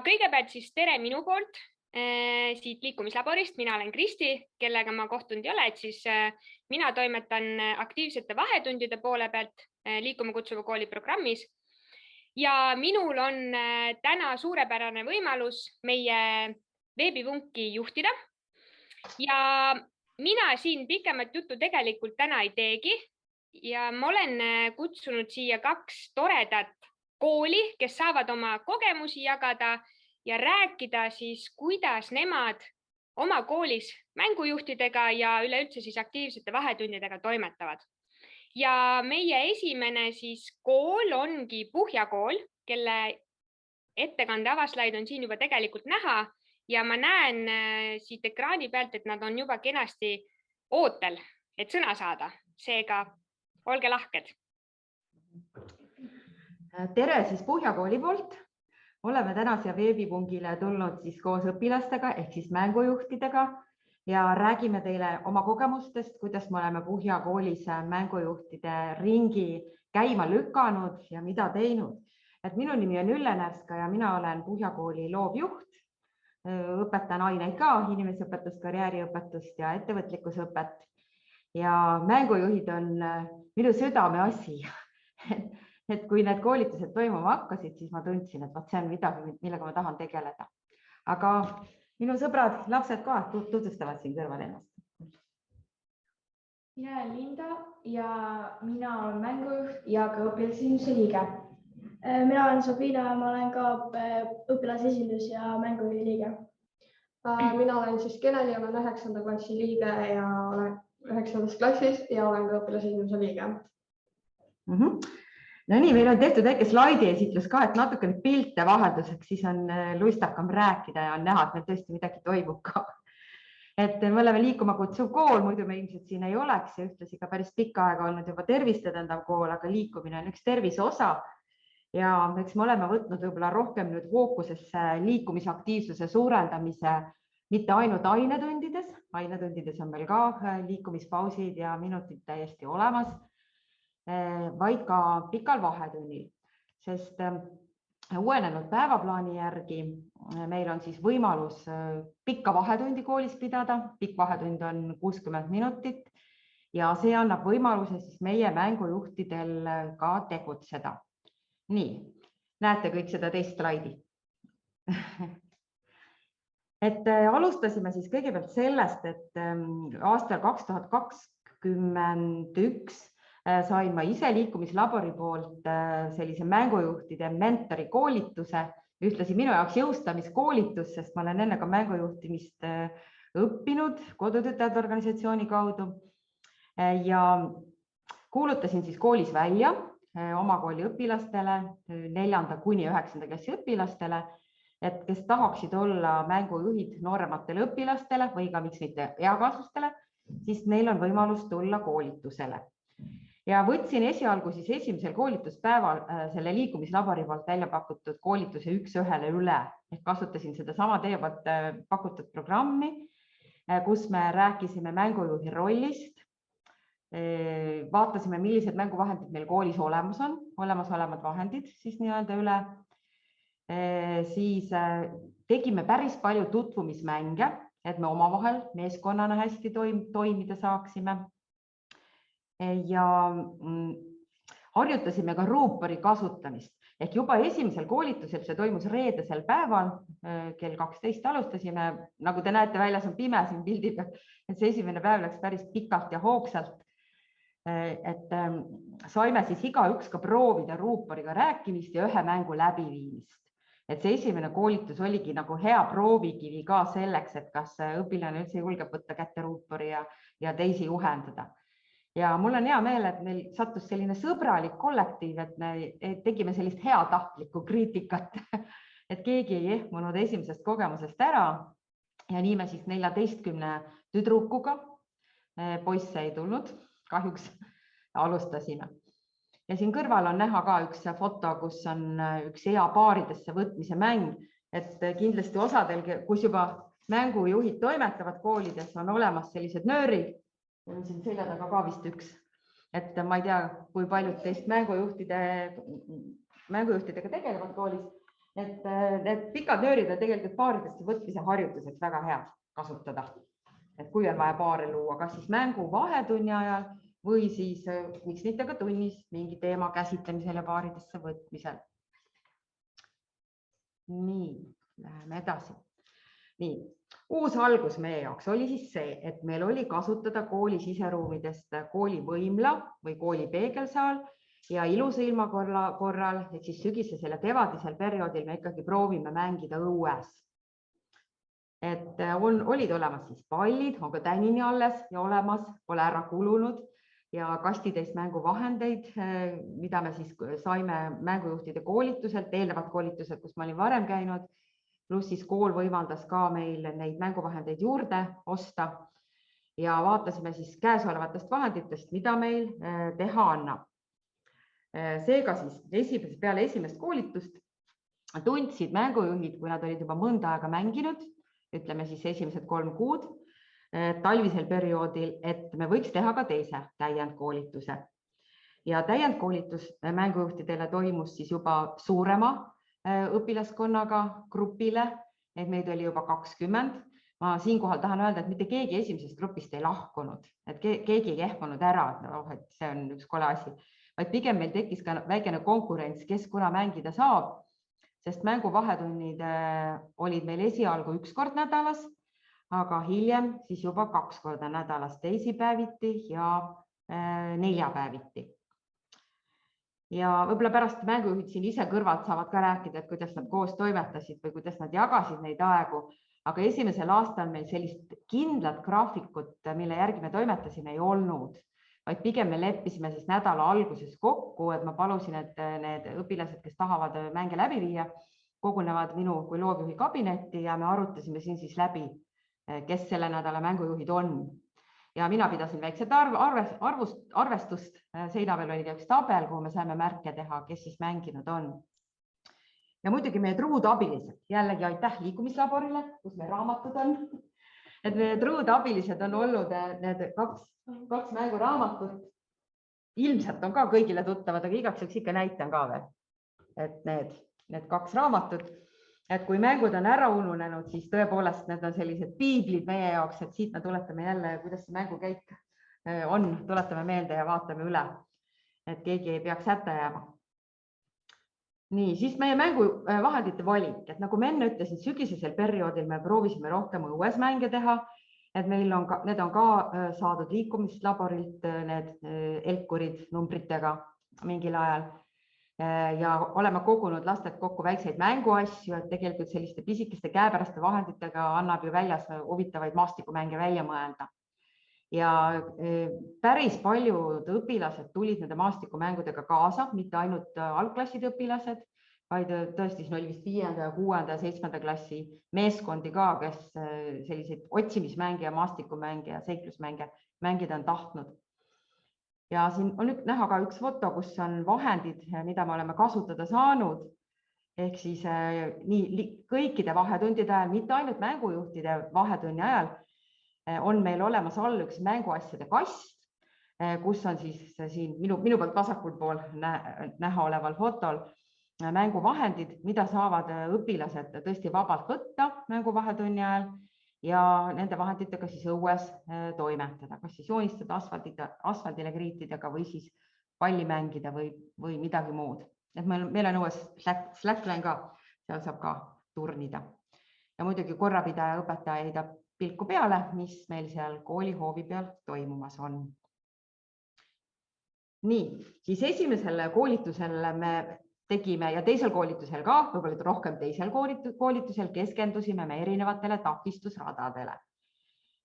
Kõigepealt siis tere minu poolt siit liikumislaborist. Mina olen Kristi, kellega ma kohtunud ei ole, et siis mina toimetan aktiivsete vahetundide poole pealt Liikuma kutsuva kooli programmis. Ja minul on täna suurepärane võimalus meie veebivunki juhtida. Ja mina siin pikemat juttu tegelikult täna ei teegi. Ja ma olen kutsunud siia 2 toredat kooli, kes saavad oma kogemusi jagada ja rääkida siis, kuidas nemad oma koolis mängujuhtidega ja üleüldse siis aktiivsete vahetundidega toimetavad. Ja meie esimene siis kool ongi Puhja kool, kelle ettekande avaslaid on siin juba tegelikult näha ja ma näen siit ekraani pealt, et nad on juba kenasti ootel, et sõna saada. Seega, olge lahked. Tere siis Puhja kooli poolt. Oleme täna siia veebipungile tulnud siis koos õpilastega ehk siis mängujuhtidega ja räägime teile oma kogemustest, kuidas me oleme Puhja koolis mängujuhtide ringi käima lükanud ja mida teinud. Et minu nimi on Ülle Närska ja mina olen Puhja kooli loovjuht. Õpetan aineid ka, inimeseõpetust, karjääriõpetust ja ettevõtlikkusõpet. Ja mängujuhid on minu südameasi. Et kui need koolitused toimuma hakkasid, siis ma tundsin, et see on midagi, millega ma tahan tegeleda. Aga minu sõbrad, lapsed ka tutvustavad siin kõrval ennast. Mina olen Linda ja mina olen mängujuht ja ka õpilasesinduse liige. Mina olen Sabina ja ma olen ka õpilasesindus ja mängujuhi liige. Mina olen siis Keneli, olen 9. klassi liige ja olen 9. klassis ja olen ka õpilasesinduse liige. No nii, meil on tehtud väike slaidi esitlus ka, et natuke pilte vahelduseks, siis on luistakam rääkida ja on näha, et meil tõesti midagi toimub ka. Et me oleme Liikuma kutsuv kool, muidu me ilmselt siin ei oleks ja ühtlasi ka päris pikka aega olnud juba tervist edendav kool, aga liikumine on üks tervise osa. Ja eks me oleme võtnud võib-olla rohkem nüüd fookusesse liikumisaktiivsuse suurendamise, mitte ainult ainetundides. Ainetundides on meil ka liikumispausid ja minutid täiesti olemas, vaid ka pikal vahetunnil, sest uuenenud päevaplaani järgi meil on siis võimalus pikka vahetundi koolis pidada. Pikk vahetund on 60 minutit ja see annab võimaluse siis meie mängujuhtidel ka tegutseda. Nii, näete kõik seda teist slaidi. Et alustasime siis kõigepealt sellest, et aastal 2021 sain ma ise liikumislabori poolt sellise mängujuhtide mentori koolituse, ühtlasi minu jaoks jõustamiskoolitus, sest ma olen enne ka mängujuhtimist õppinud kodutütajate organisatsiooni kaudu ja kuulutasin siis koolis välja oma kooli õpilastele, 4. kuni 9. klassi õpilastele, et kes tahaksid olla mängujuhid noorematele õpilastele või ka miks mitte eakaaslastele, siis neil on võimalus tulla koolitusele. Ja võtsin esialgu siis esimesel koolituspäeval selle liikumislabori poolt välja pakutud koolituse 1:1 üle. Ehk kasutasin seda sama teie poolt pakutud programmi, kus me rääkisime mängujuhi rollist, vaatasime, millised mänguvahendid meil koolis olemas on, olemasolevad vahendid siis nii-öelda üle. Siis tegime päris palju tutvumismänge, et me omavahel meeskonnana hästi toimida saaksime. Ja harjutasime ka ruupori kasutamist. Ehk juba esimesel koolitusel, see toimus reedesel päeval, kell 12 alustasime. Nagu te näete, väljas on pime siin pildi peal, et see esimene päev läks päris pikalt ja hoogsalt. Et saime siis igaüks ka proovida ruuporiga rääkimist ja ühe mängu läbiviimist. Et see esimene koolitus oligi nagu hea proovikivi ka selleks, et kas õpilane üldse julgeb võtta kätte ruupori ja teisi juhendada. Ja mul on hea meel, et meil sattus selline sõbralik kollektiiv, et me tegime sellist heatahtlikku kriitikat, et keegi ei ehmunud esimesest kogemusest ära ja nii me siis 14 tüdrukuga, poisse ei tulnud, kahjuks alustasime. Ja siin kõrval on näha ka üks foto, kus on üks hea paaridesse võtmise mäng, et kindlasti osadel, kus juba mängujuhid toimetavad koolides, on olemas sellised nöörid. On siin selja taga ka vist üks, et ma ei tea, kui paljud teist mängujuhtidega tegelevad koolis, et need pikad nöörid on tegelikult paaridesse võtmise harjutuseks väga head kasutada. Et kui on vaja paare luua, kas siis mängu vahetunni ajal või siis miks mitte ka tunnis mingi teema käsitlemisel ja paaridesse võtmisel. Nii, läheme edasi. Nii, uus algus meie jaoks oli siis see, et meil oli kasutada kooli siseruumidest koolivõimla või kooli peegelsaal ja ilusa ilma korral, et siis sügisesel ja kevadisel perioodil me ikkagi proovime mängida õues. Et olid olemas siis pallid, on ka tänini alles ja olemas, pole ära kulunud ja kastitäis mänguvahendeid, mida me siis saime mängujuhtide koolituselt, eelnevad koolitused, kus ma olin varem käinud, pluss siis kool võimaldas ka meil neid mänguvahendeid juurde osta ja vaatasime siis käesolevatest vahenditest, mida meil teha annab. Seega siis peale esimest koolitust tundsid mängujuhid, kui nad olid juba mõnda aega mänginud, ütleme siis esimesed 3 kuud talvisel perioodil, et me võiks teha ka teise täiendkoolituse. Ja täiendkoolitus mängujuhtidele toimus siis juba suurema õpilaskonnaga grupile, et meid oli juba 20. Ma siinkohal tahan öelda, et mitte keegi esimesest grupist ei lahkunud, et keegi ei ehmunud ära, et see on üks kole asi, vaid pigem meil tekkis ka väikene konkurents, kes kuna mängida saab, sest mänguvahetunnid olid meil esialgu 1 kord nädalas, aga hiljem siis juba 2 korda nädalas, teisipäeviti ja neljapäeviti. Ja võib-olla pärast mängujuhid siin ise kõrvalt saavad ka rääkida, et kuidas nad koos toimetasid või kuidas nad jagasid neid aegu, aga esimesel aastal meil sellist kindlat graafikut, mille järgi me toimetasime, ei olnud, vaid pigem me leppisime siis nädala alguses kokku, et ma palusin, et need õpilased, kes tahavad mänge läbi viia, kogunevad minu kui loovjuhi kabinetti ja me arutasime siin siis läbi, kes selle nädala mängujuhid on. Ja mina pidasin väikset arvestust, seina peal oli üks tabel, kuhu me saime märke teha, kes siis mänginud on. Ja muidugi meie truud abilised, jällegi aitäh liikumislaborile, kus meil raamatud on. Et meie truud abilised on olnud need kaks mänguraamatut. Ilmselt on ka kõigile tuttavad, aga igaks juhuks ikka näitan ka veel. Et need 2 raamatut, et kui mängud on ära ununenud, siis tõepoolest need on sellised piiblid meie jaoks, et siit me tuletame jälle, kuidas see mängukäik on, tuletame meelde ja vaatame üle, et keegi ei peaks hätta jääma. Nii, siis meie mänguvahendite valik, et nagu ma enne ütlesin, sügisesel perioodil me proovisime rohkem õues mänge teha, et meil on need on ka saadud liikumislaborilt, need elkurid numbritega mingil ajal ja oleme kogunud lastelt kokku väikseid mänguasju, et tegelikult selliste pisikeste käepäraste vahenditega annab ju väljas huvitavaid maastikumänge välja mõelda. Ja päris paljud õpilased tulid nende maastikumängudega kaasa, mitte ainult algklasside õpilased, vaid tõesti oli vist 5. ja 6. ja 7. klassi meeskondi ka, kes selliseid otsimismänge ja maastikumänge ja seiklusmänge mängida on tahtnud. Ja siin on näha ka üks foto, kus on vahendid, mida me oleme kasutada saanud, ehk siis nii kõikide vahetundide ajal, mitte ainult mängujuhtide vahetunni ajal, on meil olemas all üks mänguasjade kast, kus on siis siin minu poolt vasakul pool näha oleval fotol mänguvahendid, mida saavad õpilased tõesti vabalt võtta mänguvahetunni ajal ja nende vahenditega siis õues toimetada, kas siis joonistada asfaldile kriitidega või siis palli mängida või midagi muud. Et meil on õues slackline ka, seal saab ka turnida. Ja muidugi korrapidaja õpetaja heidab pilku peale, mis meil seal koolihoovi peal toimumas on. Nii, siis esimesel koolitusel me tegime ja teisel koolitusel ka, võib-olla rohkem teisel koolitusel keskendusime me erinevatele takistusradadele.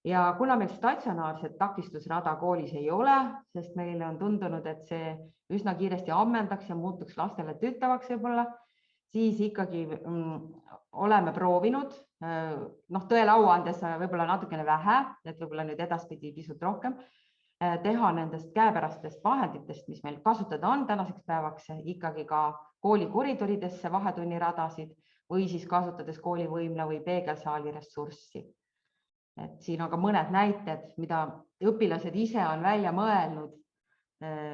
Ja kuna meil statsionaarset takistusrada koolis ei ole, sest meile on tundunud, et see üsna kiiresti ammendaks ja muutuks lastele tüttavaks võib-olla, siis ikkagi oleme proovinud, tõele au andes võib-olla natukene vähe, et võib-olla nüüd edaspidi pisut rohkem, teha nendest käepärastest vahenditest, mis meil kasutada on tänaseks päevaks, ikkagi ka kooli koridoridesse vahetunniradasid või siis kasutades koolivõimla või peegelsaali ressurssi. Et siin on ka mõned näited, mida õpilased ise on välja mõelnud,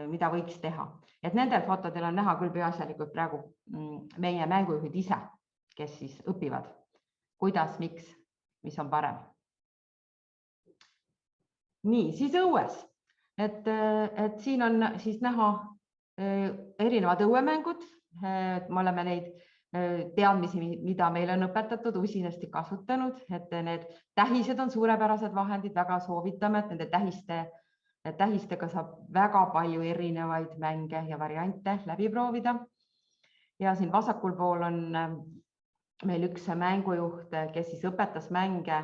mida võiks teha. Et nendel fotodel on näha küll peaasjalikult praegu meie mängujuhid ise, kes siis õpivad, kuidas, miks, mis on parem. Nii, siis õues, et siin on siis näha erinevad õuemängud. Me oleme neid teadmisi, mida meile on õpetatud, usinasti kasutanud, et need tähised on suurepärased vahendid, väga soovitame, et nende tähistega saab väga palju erinevaid mänge ja variante läbi proovida. Ja siin vasakul pool on meil üks mängujuht, kes siis õpetas mänge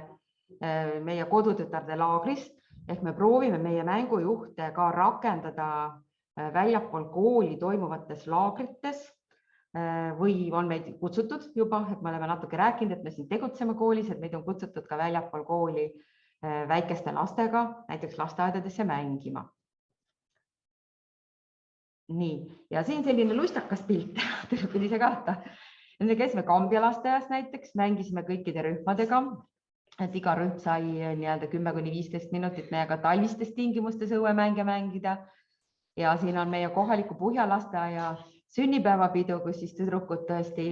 meie kodutütarde laagris, ehk me proovime meie mängujuhte ka rakendada väljapool kooli toimuvates laagrites või on meid kutsutud juba, et me oleme natuke rääkinud, et me siin tegutseme koolis, et meid on kutsutud ka väljapool kooli väikeste lastega, näiteks lasteaedadesse mängima. Nii, ja siin selline lustakas pilt, tüüpil ise kahta. Me käisime Kambja lasteaias näiteks, mängisime kõikide rühmadega, et iga rühm sai 10–15 minutit meiega talvistes tingimustes õuemänge mängida. Ja siin on meie kohaliku Puhjalasteaia sünnipäevapidu, kus siis tüdrukud tõesti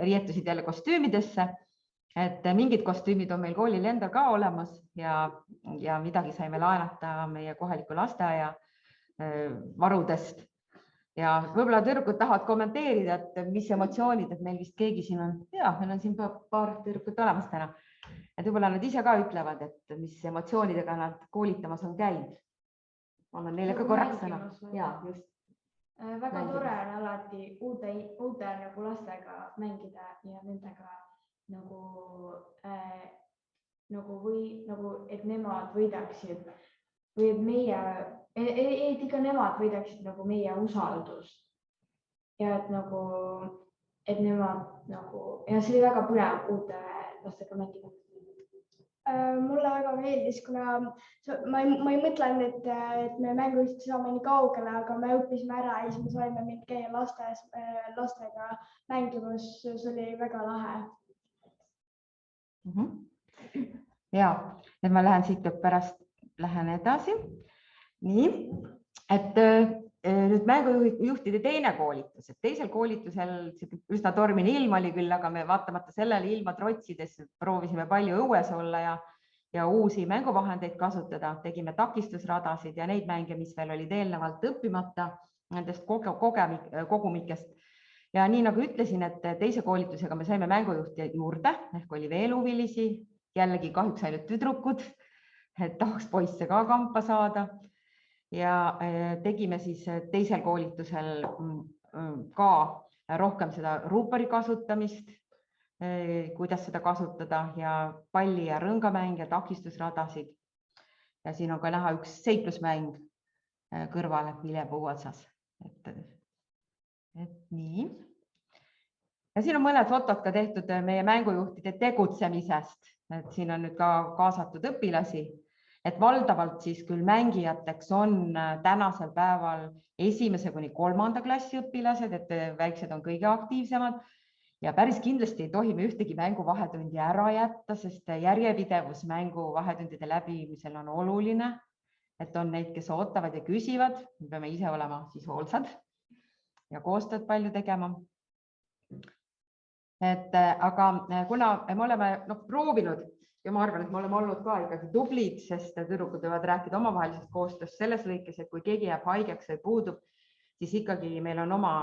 riietusid jälle kostüümidesse. Et mingid kostüümid on meil koolil endal ka olemas ja midagi saime laenata meie kohaliku lasteaia varudest. Ja võib-olla tüdrukud tahavad kommenteerida, et mis emotsioonid, et meil vist keegi siin on, meil on siin paar tüdrukut olemas täna. Et võib-olla nad ise ka ütlevad, et mis emotsioonidega nad koolitamas on käinud. Annan neile ka korraks sõna. Ja, just. Väga tore on alati uute nagu lastega mängida ja nendega et nemad võidaksid või et ikka nemad võidaksid nagu meie usaldust. Ja et nemad ja see oli väga põnev uute lastega mängida. Mulle väga meeldis, kuna ma ei mõtlenud, et me mängujuht saame nii kaugele, aga me õppisime ära ja siis me saime mind käia lastega mängimas. See oli väga lahe. Ja, et ma lähen siit pärast edasi. Nii, et nüüd mängujuhtide teine koolitus, et teisel koolitusel üsna tormine ilm oli küll, aga me vaatamata sellele ilma trotsides proovisime palju õues olla ja uusi mänguvahendeid kasutada. Tegime takistusradasid ja neid mänge, mis veel olid eelnevalt õppimata nendest kogumikest. Ja nii nagu ütlesin, et teise koolitusega me saime mängujuhti juurde, ehk oli veel huvilisi, jällegi kahjuks ainult tüdrukud, et tahaks poisse ka kampa saada. Ja tegime siis teisel koolitusel ka rohkem seda ruupori kasutamist, kuidas seda kasutada ja palli ja rõngamänge, takistusradasid. Ja siin on ka näha üks seiklusmäng kõrvale vilepuu otsas. Et nii. Ja siin on mõned fotod ka tehtud meie mängujuhtide tegutsemisest. Et siin on nüüd ka kaasatud õpilasi. Et valdavalt siis küll mängijateks on tänasel päeval 1.–3. klassi õpilased, et väiksed on kõige aktiivsemad ja päris kindlasti ei tohi me ühtegi mänguvahetundi ära jätta, sest järjepidevus mänguvahetundide läbimisel on oluline, et on neid, kes ootavad ja küsivad, me peame ise olema siis hoolsad ja koostööd palju tegema. Aga kuna me oleme proovinud ja ma arvan, et me oleme olnud ka ikkagi tublid, sest tüdrukud võivad rääkida omavahelisest koostööst selles lõikes, et kui keegi jääb haigeks või puudub, siis ikkagi meil on oma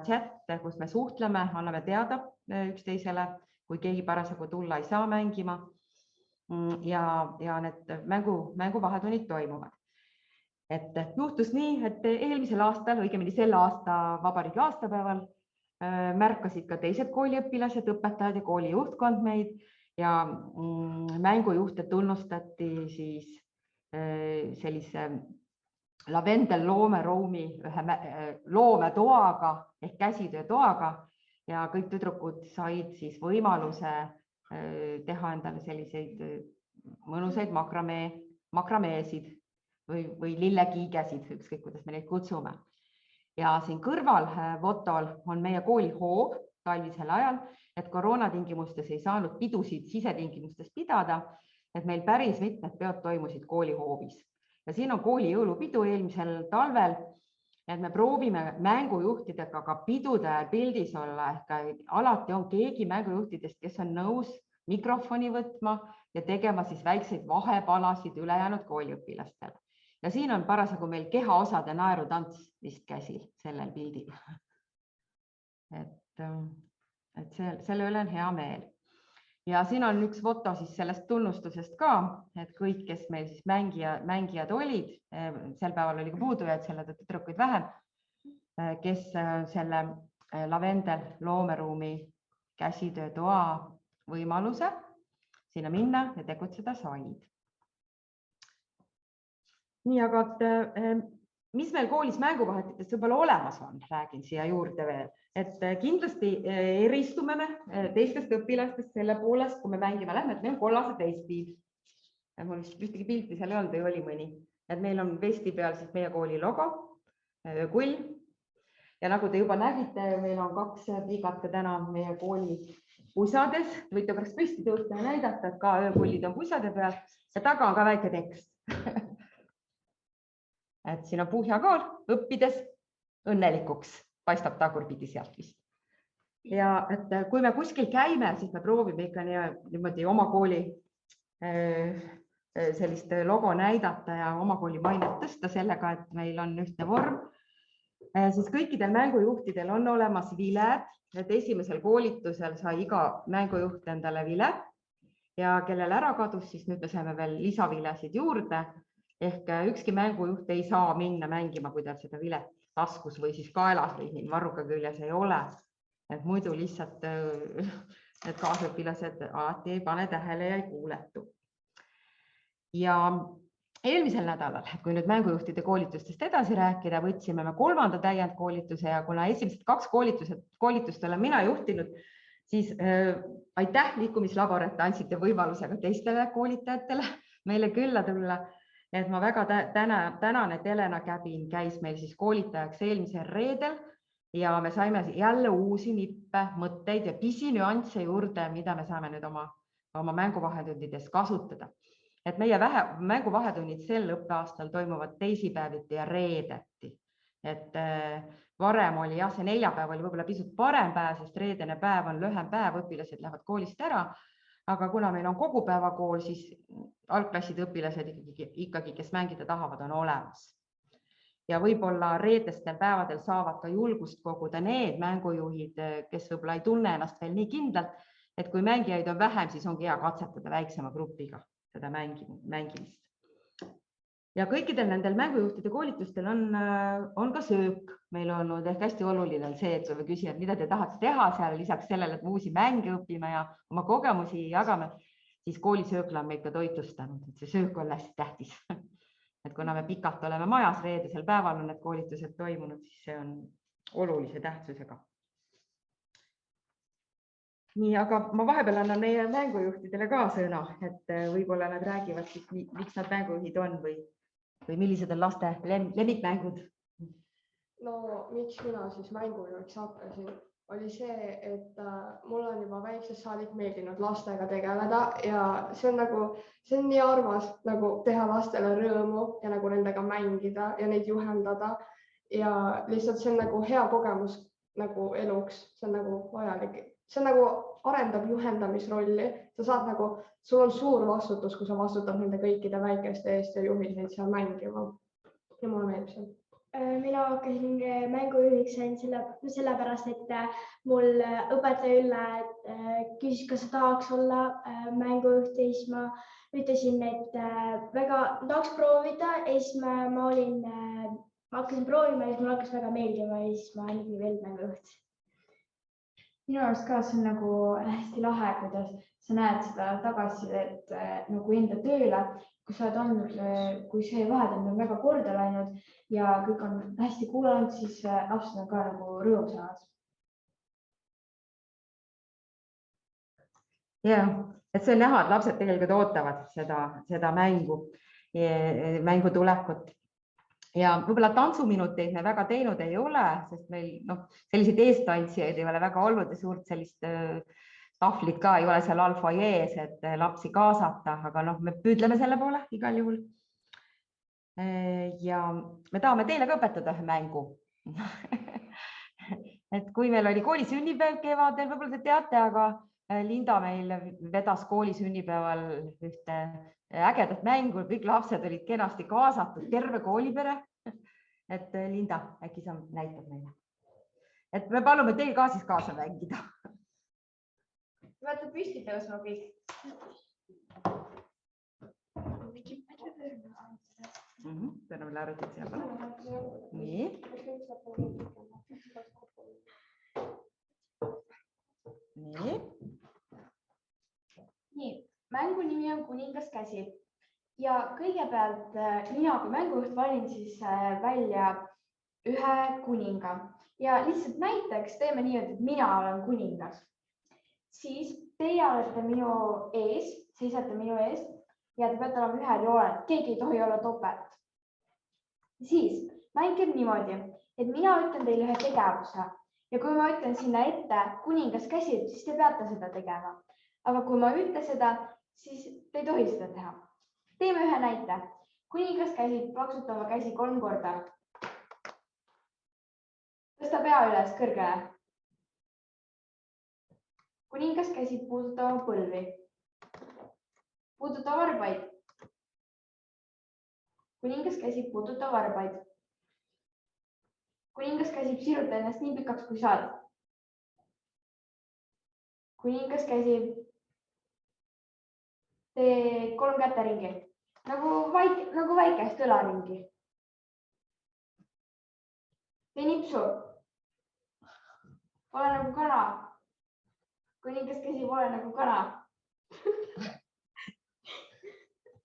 chat, kus me suhtleme, anname teada üksteisele, kui keegi parasjagu tulla ei saa mängima ja need mänguvahetunnid toimuvad. Et juhtus nii, et eelmisel aastal, õigemini selle aasta vabariigi aastapäeval märkasid ka teised kooliõpilased, õpetajad ja kooli juhtkond meid ja mängujuhte tunnustati siis sellise Lavendel loomeruumi ühe loometoaga ehk käsitöötoaga ja kõik tüdrukud said siis võimaluse teha endale selliseid mõnusaid makrameesid või lillekiigesid, ükskõik kuidas me neid kutsume. Ja siin kõrval fotol on meie kooli hoov talvisel ajal, et koroonatingimustes ei saanud pidusid sisetingimustes pidada, et meil päris mitmed peod toimusid koolihoovis. Ja siin on kooli jõulupidu eelmisel talvel et me proovime mängujuhtidega ka pidude ajal pildis olla, ehk alati on keegi mängujuhtidest, kes on nõus mikrofoni võtma ja tegema siis väikseid vahepalasid ülejäänud kooliõpilastele. Ja siin on parasjagu meil kehaosade naerutants vist käsil sellel pildil. Et selle üle on hea meel. Ja siin on üks foto siis sellest tunnustusest ka, et kõik, kes meil siis mängijad olid, sel päeval oli ka puudujaid, selle tõttu tüdrukuid vähem, kes selle Lavendel loomeruumi käsitöötoa võimaluse sinna minna ja tegutseda said. Nii, aga mis meil koolis mänguvahetitest võib-olla olemas on, räägin siia juurde veel, et kindlasti eristume me teistest õpilastest selle poolest, kui me mängime lähme, et meil on kollased vestid. Mul vist ühtegi pilti seal ei olnud, või oli mõni. Et meil on vesti peal siis meie kooli logo, kull. Ja nagu te juba nägite, meil on 2 pliigat ka täna meie kooli pusades. Võite pärast püsti tõusta ja näidata, et ka öökullid on pusade peal ja taga on ka väike tekst. Et siin on Puhjakaal õppides õnnelikuks, paistab tagurpidi sealt vist. Ja et kui me kuskil käime, siis me proovime ikka niimoodi oma kooli sellist logo näidata ja oma kooli mainet tõsta sellega, et meil on ühtne vorm. Siis kõikidel mängujuhtidel on olemas viled, et esimesel koolitusel sai iga mängujuht endale vile ja kellel ära kadus, siis nüüd me saime veel lisavilesid juurde. Ehk ükski mängujuht ei saa minna mängima, kui tal seda vilet taskus või siis kaelas või varruka küljes ei ole. Et muidu lihtsalt need kaasõpilased alati ei pane tähele ja ei kuuletu. Ja eelmisel nädalal, kui nüüd mängujuhtide koolitustest edasi rääkida, võtsime me 3. täiendkoolituse ja kuna esimesed 2 koolitust olen mina juhtinud, siis aitäh liikumislabor, et andsite võimaluse ka teistele koolitajatele meile külla tulla. Et ma väga tänan, et Elena Käbin käis meil siis koolitajaks eelmisel reedel ja me saime jälle uusi nippe, mõtteid ja pisinüansse juurde, mida me saame nüüd oma mänguvahetundides kasutada. Et meie mänguvahetunnid sel õppeaastal toimuvad teisipäeviti ja reedeti. Et varem oli see neljapäev oli võib-olla pisut parem päev, sest reedene päev on lühem päev, õpilased lähevad koolist ära. Aga kuna meil on kogupäevakool, siis algklasside õpilased ikkagi, kes mängida tahavad, on olemas. Ja võib-olla reedestel päevadel saavad ka julgust koguda need mängujuhid, kes võib-olla ei tunne ennast veel nii kindlalt, et kui mängijaid on vähem, siis ongi hea katsetada väiksema grupiga seda mängimist. Ja kõikidel nendel mängujuhtide koolitustel on ka söök meil olnud, ehk hästi oluline on see, et kui me küsime, mida te tahate teha seal, lisaks sellele, et uusi mänge õpime ja oma kogemusi jagame, siis koolisöökla on meid ka toitlustanud, et see söök on hästi tähtis. Et kuna me pikalt oleme majas, reedesel päeval on need koolitused toimunud, siis see on olulise tähtsusega. Nii, aga ma vahepeal annan meie mängujuhtidele ka sõna, et võib-olla nad räägivad, miks nad mängujuhid on või millised on laste lemmikmängud? No miks mina siis mängujuhiks hakkasin, oli see, et mul on juba väiksest saadik meeldinud lastega tegeleda ja see on nii armas nagu teha lastele rõõmu ja nagu nendega mängida ja neid juhendada ja lihtsalt see on nagu hea kogemus nagu eluks, see on nagu vajalik. See nagu arendab juhendamisrolli, sa saad sul on suur vastutus, kui sa vastutad nende kõikide väikeste eest ja juhid neid seal mängima. Ja mulle meeldib see. Mina hakkasin mängujuhiks sellepärast, et mul õpetaja Ülle küsis, kas sa tahaks olla mängujuht ja siis ma ütlesin, et väga tahaks proovida ja siis ma hakkasin proovima ja siis mul hakkas väga meeldima ja siis ma olin veel mängujuht. Minu arust ka see on nagu hästi lahe, kuidas sa näed seda tagasisidet nagu enda tööle, kui sa oled olnud, kui see vahetund on väga korda läinud ja kõik on hästi kuulanud, siis lapsed on ka nagu rõõmsad. Ja, et see on näha, et lapsed tegelikult ootavad seda mängu tulekut. Ja võib-olla tantsuminuteid me väga teinud ei ole, sest meil selliseid eestantsijaid ei ole väga olnud ja suurt sellist tahvlit ka ei ole seal alfoyees, et lapsi kaasata, aga me püüdleme selle poole igal juhul. Ja me tahame teile ka õpetada ühe mängu. Et kui meil oli kooli sünnipäev kevadel, võib-olla te teate, aga Linda meil vedas kooli sünnipäeval ühte ägedat mängu, kõik lapsed olid kenasti kaasatud, terve koolipere. Et Linda, äkki sa näitad meile? Et me palume teil ka siis kaasa mängida. Vaata püsti tõusma kõik. Täna meil arvutit siia panna. Nii. Nii, mängu nimi on Kuningas käsi ja kõigepealt mina kui mängujuht valin siis välja ühe kuninga ja lihtsalt näiteks teeme nii, et mina olen kuningas. Siis teie olete minu ees, seisate minu ees ja te peate olema ühel joonel, keegi ei tohi olla topelt. Siis mäng käib niimoodi, et mina ütlen teile ühe tegevuse ja kui ma ütlen sinna ette kuningas käsib, siis te peate seda tegema. Aga kui ma ütlen seda, siis te ei tohi seda teha. Teeme ühe näite. Kuningas käsib, plaksutama käsi 3 korda. Tõsta pea üles kõrgele. Kuningas käsib puudutama põlvi. Puuduta varbaid. Kuningas käsib puuduta varbaid. Kuningas käsib siruta ennast nii pikaks, kui saad. Kuningas käsib tee 3 käteringi, nagu väikest õlaringi. Tee nipsu. Ole nagu kana. Kuningas käsib, ole nagu kana.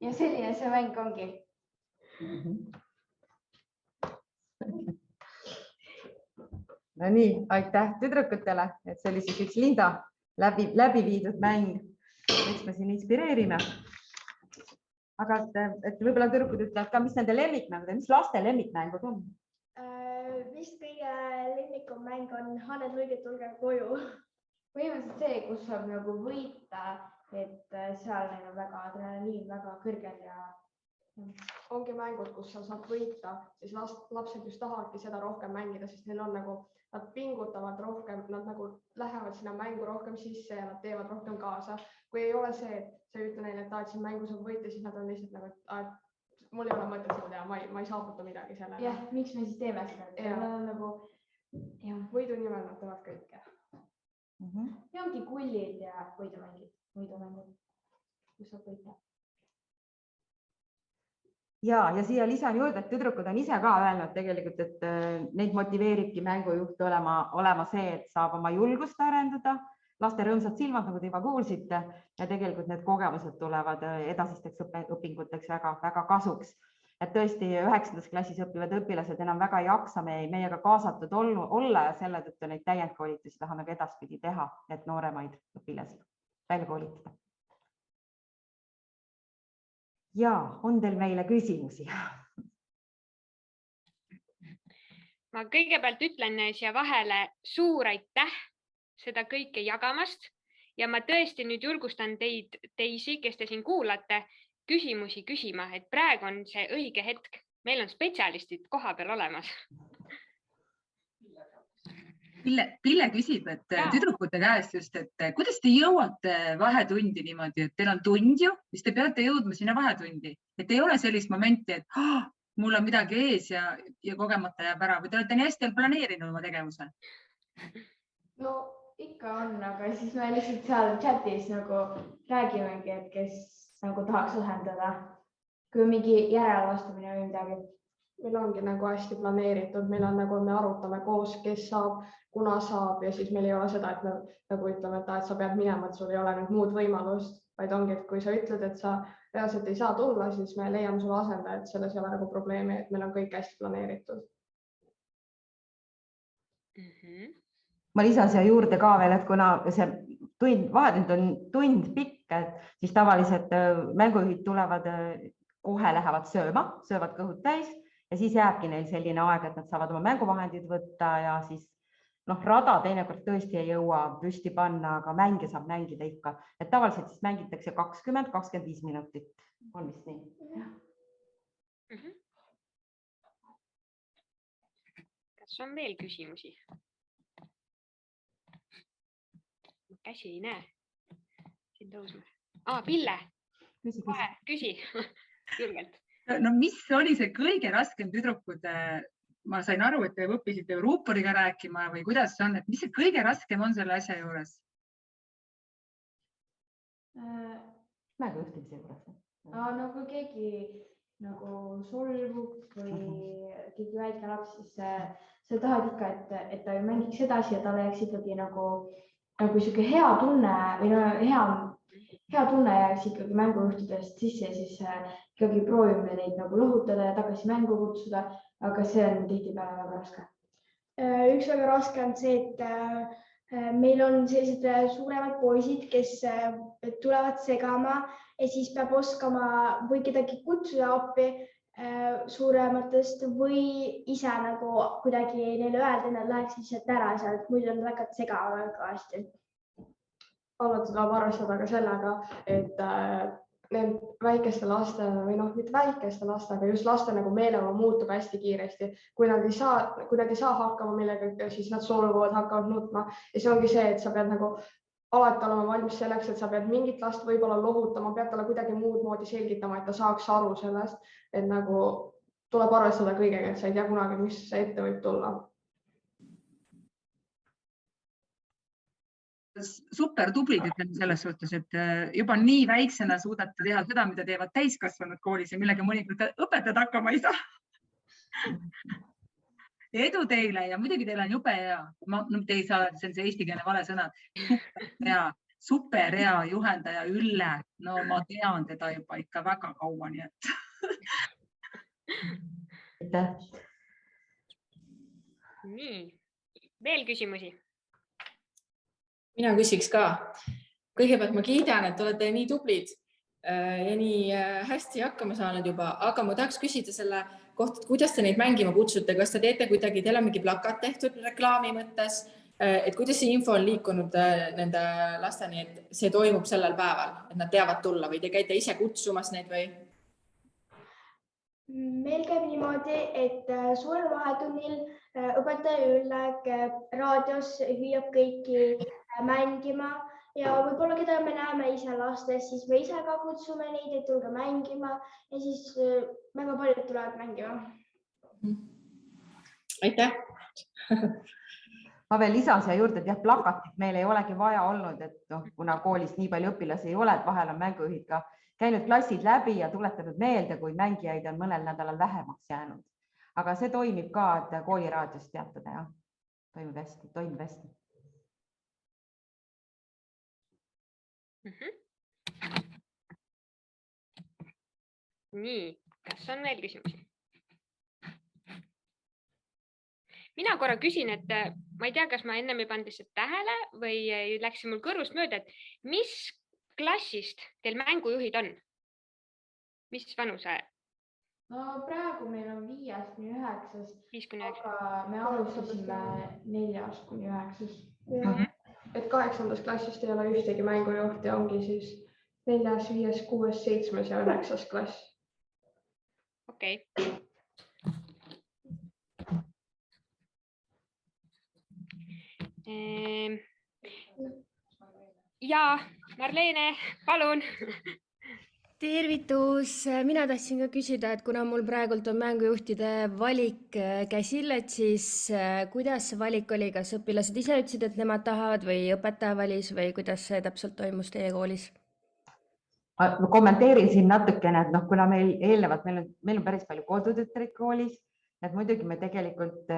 Ja selline see mäng ongi. No nii, aitäh tüdrukutele, et see oli siis üks Linda läbi viidud mäng, miks me siin inspireerime. Aga et võib-olla tüdrukud ütlevad ka, mis nende lemmikmängud on, mis laste lemmikmängud on? Vist kõige lemmikum mäng on Haned Luiged, tulge koju. Põhimõtteliselt see, kus saab nagu võita, et seal on väga adrenaliin väga kõrgel ja ongi mängud, kus sa saad võita, siis lapsed just tahavadki seda rohkem mängida, sest neil on nagu, nad pingutavad rohkem, nad nagu lähevad sinna mängu rohkem sisse ja nad teevad rohkem kaasa. Kui ei ole see, et sa ei ütle neile, et siin mängu saab võita, siis nad on lihtsalt nagu, et mul ei ole mõtet seda teha, ma ei saavuta midagi selle. Jah, miks me siis teeme seda? Nad on nagu võidu nimel nad teevad kõike. Ja ongi kullid ja võidumängid, kus saab võita. Ja siia lisan juurde, et tüdrukud on ise ka öelnud tegelikult, et neid motiveeribki mängujuht olema see, et saab oma julgust arendada, laste rõõmsad silmad, nagu te juba kuulsite, ja tegelikult need kogemused tulevad edasisteks õpinguteks väga kasuks. Et tõesti 9. klassis õppivad õpilased enam väga ei jaksa meiega kaasatud olla ja selle tõttu neid täiendkoolitusi tahame ka edaspidi teha, et nooremaid õpilasi välja koolitada. Ja on teil meile küsimusi? Ma kõigepealt ütlen siia vahele suur aitäh seda kõike jagamast ja ma tõesti nüüd julgustan teisi, kes te siin kuulate, küsimusi küsima, et praegu on see õige hetk. Meil on spetsialistid koha peal olemas. Pille küsib, et tüdrukute käest just, et kuidas te jõuate vahetundi niimoodi, et teil on tund ju, siis te peate jõudma sinna vahetundi, et ei ole sellist momenti, et mul on midagi ees ja kogemata jääb ära või te olete nii hästi planeerinud oma tegevuse? No ikka on, aga siis me lihtsalt seal chatis nagu räägimegi, et kes nagu tahaks ühendada, kui mingi järelvastamine või midagi. Meil ongi nagu hästi planeeritud, meil on nagu me arutame koos, kes saab, kuna saab ja siis meil ei ole seda, et me nagu ütleme, et sa pead minema, et sul ei ole nüüd muud võimalust, vaid ongi, et kui sa ütled, et sa reaalselt ei saa tulla, siis me leiame sulle asendaja, et selles ei ole nagu probleemi, et meil on kõik hästi planeeritud. Ma lisan siia juurde ka veel, et kuna see vahetund on tund pikk, siis tavaliselt mängujuhid tulevad, kohe lähevad söövad kõhud täis ja siis jääbki neil selline aeg, et nad saavad oma mänguvahendid võtta ja siis rada teinekord tõesti ei jõua püsti panna, aga mänge saab mängida ikka. Et tavaliselt siis mängitakse 20-25 minutit. On vist nii? Kas on veel küsimusi? Käsi ei näe. Siin tõusme. Pille, küsi. Julgelt. No mis oli see kõige raskem tüdrukud? Ma sain aru, et te õppisite ruuporiga rääkima või kuidas see on, et mis see kõige raskem on selle asja juures? Mängujuhtimise juures. Kui keegi nagu solvub või keegi väike laps, siis sa tahad ikka, et ta mängiks edasi ja tal jääks ikkagi nagu siuke hea tunne või hea tunne jääks ikkagi mängujuhtidest sisse ja siis ikkagi proovime neid nagu lohutada ja tagasi mängu kutsuda, aga see on tihtipeale väga raske. Üks väga raske on see, et meil on sellised suuremad poisid, kes tulevad segama ja siis peab oskama või kedagi kutsuda appi suurematest või ise nagu kuidagi neile öelda, nad läheks lihtsalt ära sealt, muidu nad hakkavad segama väga hästi. Alati tuleb arvestada ka sellega, et need väikeste laste või mitte väikeste laste, aga just laste nagu meeleolu muutub hästi kiiresti. Kui nad ei saa hakkama millegagi, siis nad solvuvad, hakkavad nutma ja see ongi see, et sa pead nagu alati olema valmis selleks, et sa pead mingit last võib-olla lohutama, pead talle kuidagi muud moodi selgitama, et ta saaks aru sellest, et nagu tuleb arvestada kõigega, et sa ei tea kunagi, mis see ette võib tulla. Super tublid ütleme selles suhtes, et juba nii väiksena suudate teha seda, mida teevad täiskasvanud koolis ja millega mõnikord õpetajad hakkama ei saa. Edu teile ja muidugi teil on jube hea. Te ei saa, see on see eestikeelne vale sõna. Super hea juhendaja Ülle. No ma tean teda juba ikka väga kaua, nii et. Nii, veel küsimusi? Mina küsiks ka. Kõigepealt ma kiidan, et olete nii tublid ja nii hästi hakkama saanud juba, aga ma tahaks küsida selle kohta, et kuidas te neid mängima kutsute, kas te teete kuidagi, teil on mingi plakat tehtud reklaami mõttes, et kuidas see info on liikunud nende lasteni, et see toimub sellel päeval, et nad teavad tulla või te käite ise kutsumas neid või? Meil käib niimoodi, et suurel vahetunnil õpetaja Ülle raadios hüüab kõiki mängima ja võib-olla keda me näeme ise lastes, siis me ise ka kutsume neid, et tulge mängima ja siis väga paljud tulevad mängima. Aitäh! Ma veel lisan siia juurde, et jah, plakatit meil ei olegi vaja olnud, et kuna koolis nii palju õpilasi ei ole, et vahel on mängujuhid ka käinud klassid läbi ja tuletanud meelde, kui mängijaid on mõnel nädalal vähemaks jäänud. Aga see toimib ka, et kooliraadios teatada ja toimib hästi. Nii, kas on veel küsimusi? Mina korra küsin, et ma ei tea, kas ma ennem ei pannud lihtsalt tähele või läks mul kõrvust mööda, et mis klassist teil mängujuhid on? Mis vanuse? No praegu meil on 5–9, 5–9. aga me alustasime 4–9. Et 8. klassist ei ole ühtegi mängujuhti, ongi siis 4., 5., 6., 7. ja 9. klass. Okei. Ja Marlene, palun. Tervitus! Mina tahtsin ka küsida, et kuna mul praegult on mängujuhtide valik käsil, et siis kuidas see valik oli, kas õpilased ise ütlesid, et nemad tahavad või õpetaja valis või kuidas see täpselt toimus teie koolis? Ma kommenteerin siin natukene, et kuna meil eelnevalt, meil on päris palju kodutütreid koolis, et muidugi me tegelikult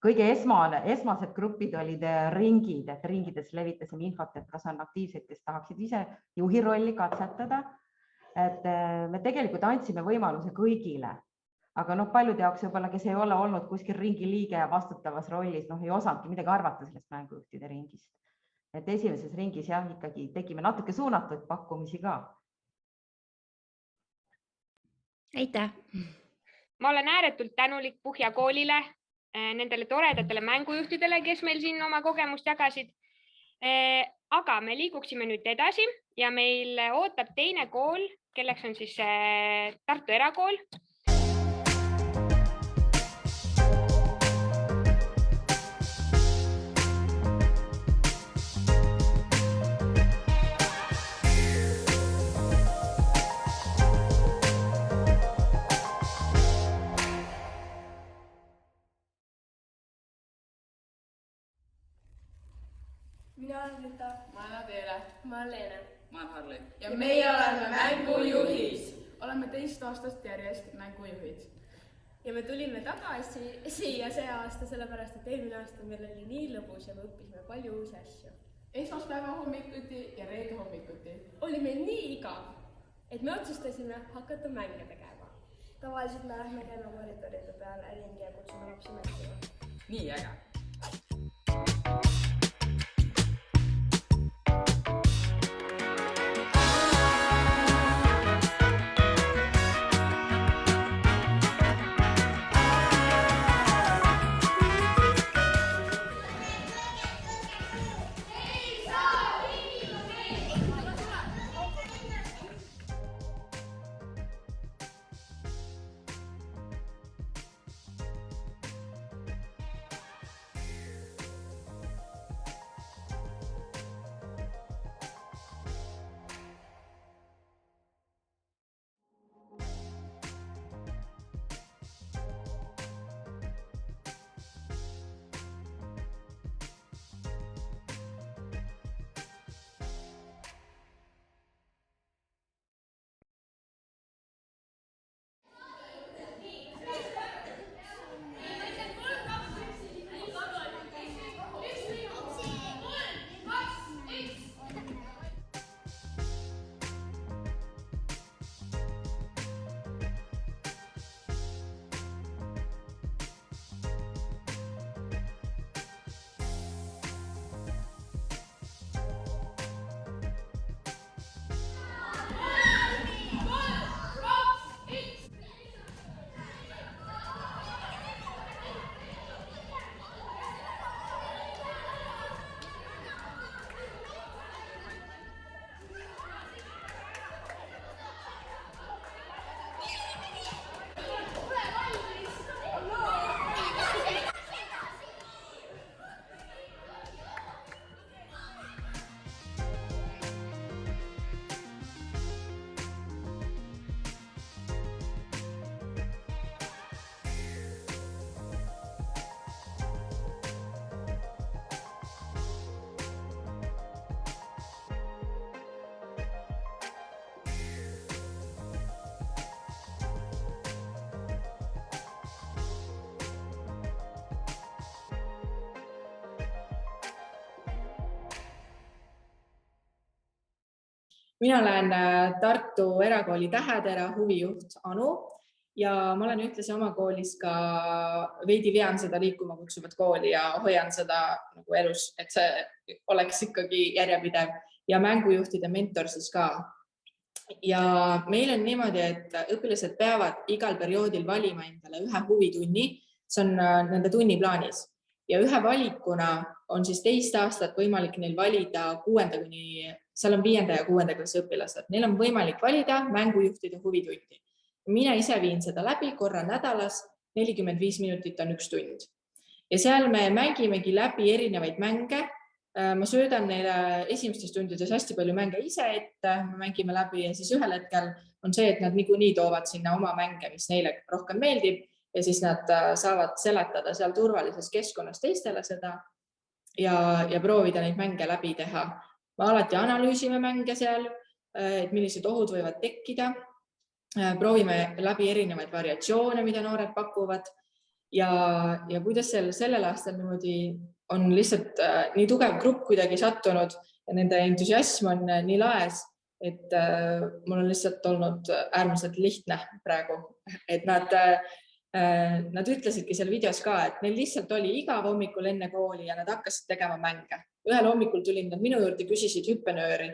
kõige esmased grupid olid ringid, et ringides levitasime infot, et kas on aktiivsed, kes tahaksid ise juhi rolli katsetada. Et me tegelikult andsime võimaluse kõigile, aga paljude jaoks võib-olla, kes ei ole olnud kuskil ringi liige ja vastutavas rollis, ei osanudki midagi arvata sellest mängujuhtide ringist. Et esimeses ringis jah, ikkagi tegime natuke suunatud pakkumisi ka. Aitäh! Ma olen ääretult tänulik Puhja koolile, nendele toredatele mängujuhtidele, kes meil siin oma kogemust jagasid. Aga me liiguksime nüüd edasi ja meil ootab teine kool, kelleks on siis Tartu Erakool. Anita. Ma olen Adele. Ma olen Leene. Ma olen Harli. Ja meie oleme mängujuhid. Oleme teist aastast järjest mängujuhid. Ja me tulime tagasi siia see aasta sellepärast, et eelmine aasta meil oli nii lõbus ja me õppisime palju uusi asju. Esmaspäeva hommikuti ja reede hommikuti. Oli meil nii igav, et me otsustasime hakata mänge tegema. Tavaliselt me lähme käime koridoride peale ringi ja kutsume lapsi mängima. Nii äge. Mina olen Tartu erakooli Tähetera huvijuht Anu ja ma olen ühtlasi oma koolis ka veidi vean seda liikuma kutsuvat kooli ja hoian seda nagu elus, et see oleks ikkagi järjepidev ja mängujuhtide mentor siis ka. Ja meil on niimoodi, et õpilased peavad igal perioodil valima endale ühe huvitunni, see on nende tunniplaanis. Ja ühe valikuna on siis teist aastat võimalik neil valida seal on 5. ja 6. klassi õpilased. Neil on võimalik valida mängujuhtide huvitundi. Mina ise viin seda läbi korra nädalas, 45 minutit on üks tund. Ja seal me mängimegi läbi erinevaid mänge. Ma söödan neile esimestes tundides hästi palju mänge ise ette, me mängime läbi ja siis ühel hetkel on see, et nad niikuinii toovad sinna oma mänge, mis neile rohkem meeldib. Ja siis nad saavad seletada seal turvalises keskkonnas teistele seda ja proovida neid mänge läbi teha. Me alati analüüsime mänge seal, et millised ohud võivad tekkida. Proovime läbi erinevaid variatsioone, mida noored pakuvad. Ja kuidas sellel aastal niimoodi on lihtsalt nii tugev grupp kuidagi sattunud ja nende entusiasm on nii laes, et mul on lihtsalt olnud äärmiselt lihtne praegu, et nad ütlesidki seal videos ka, et neil lihtsalt oli igav hommikul enne kooli ja nad hakkasid tegema mänge. Ühel hommikul tulid nad minu juurde, küsisid hüppenööri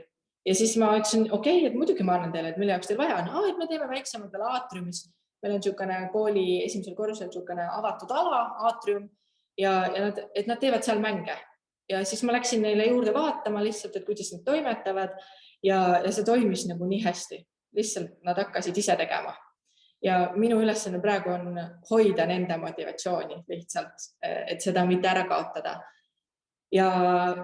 ja siis ma ütlesin, okei, et muidugi ma annan teile, et mille jaoks teil vaja on. Et me teeme väiksematele aatriumis. Meil on niisugune kooli esimesel korrusel niisugune avatud ala, aatrium ja et nad teevad seal mänge. Ja siis ma läksin neile juurde vaatama lihtsalt, et kuidas nad toimetavad ja see toimis nagu nii hästi. Lihtsalt nad hakkasid ise tegema. Ja minu ülesanne praegu on hoida nende motivatsiooni lihtsalt, et seda mitte ära kaotada. Ja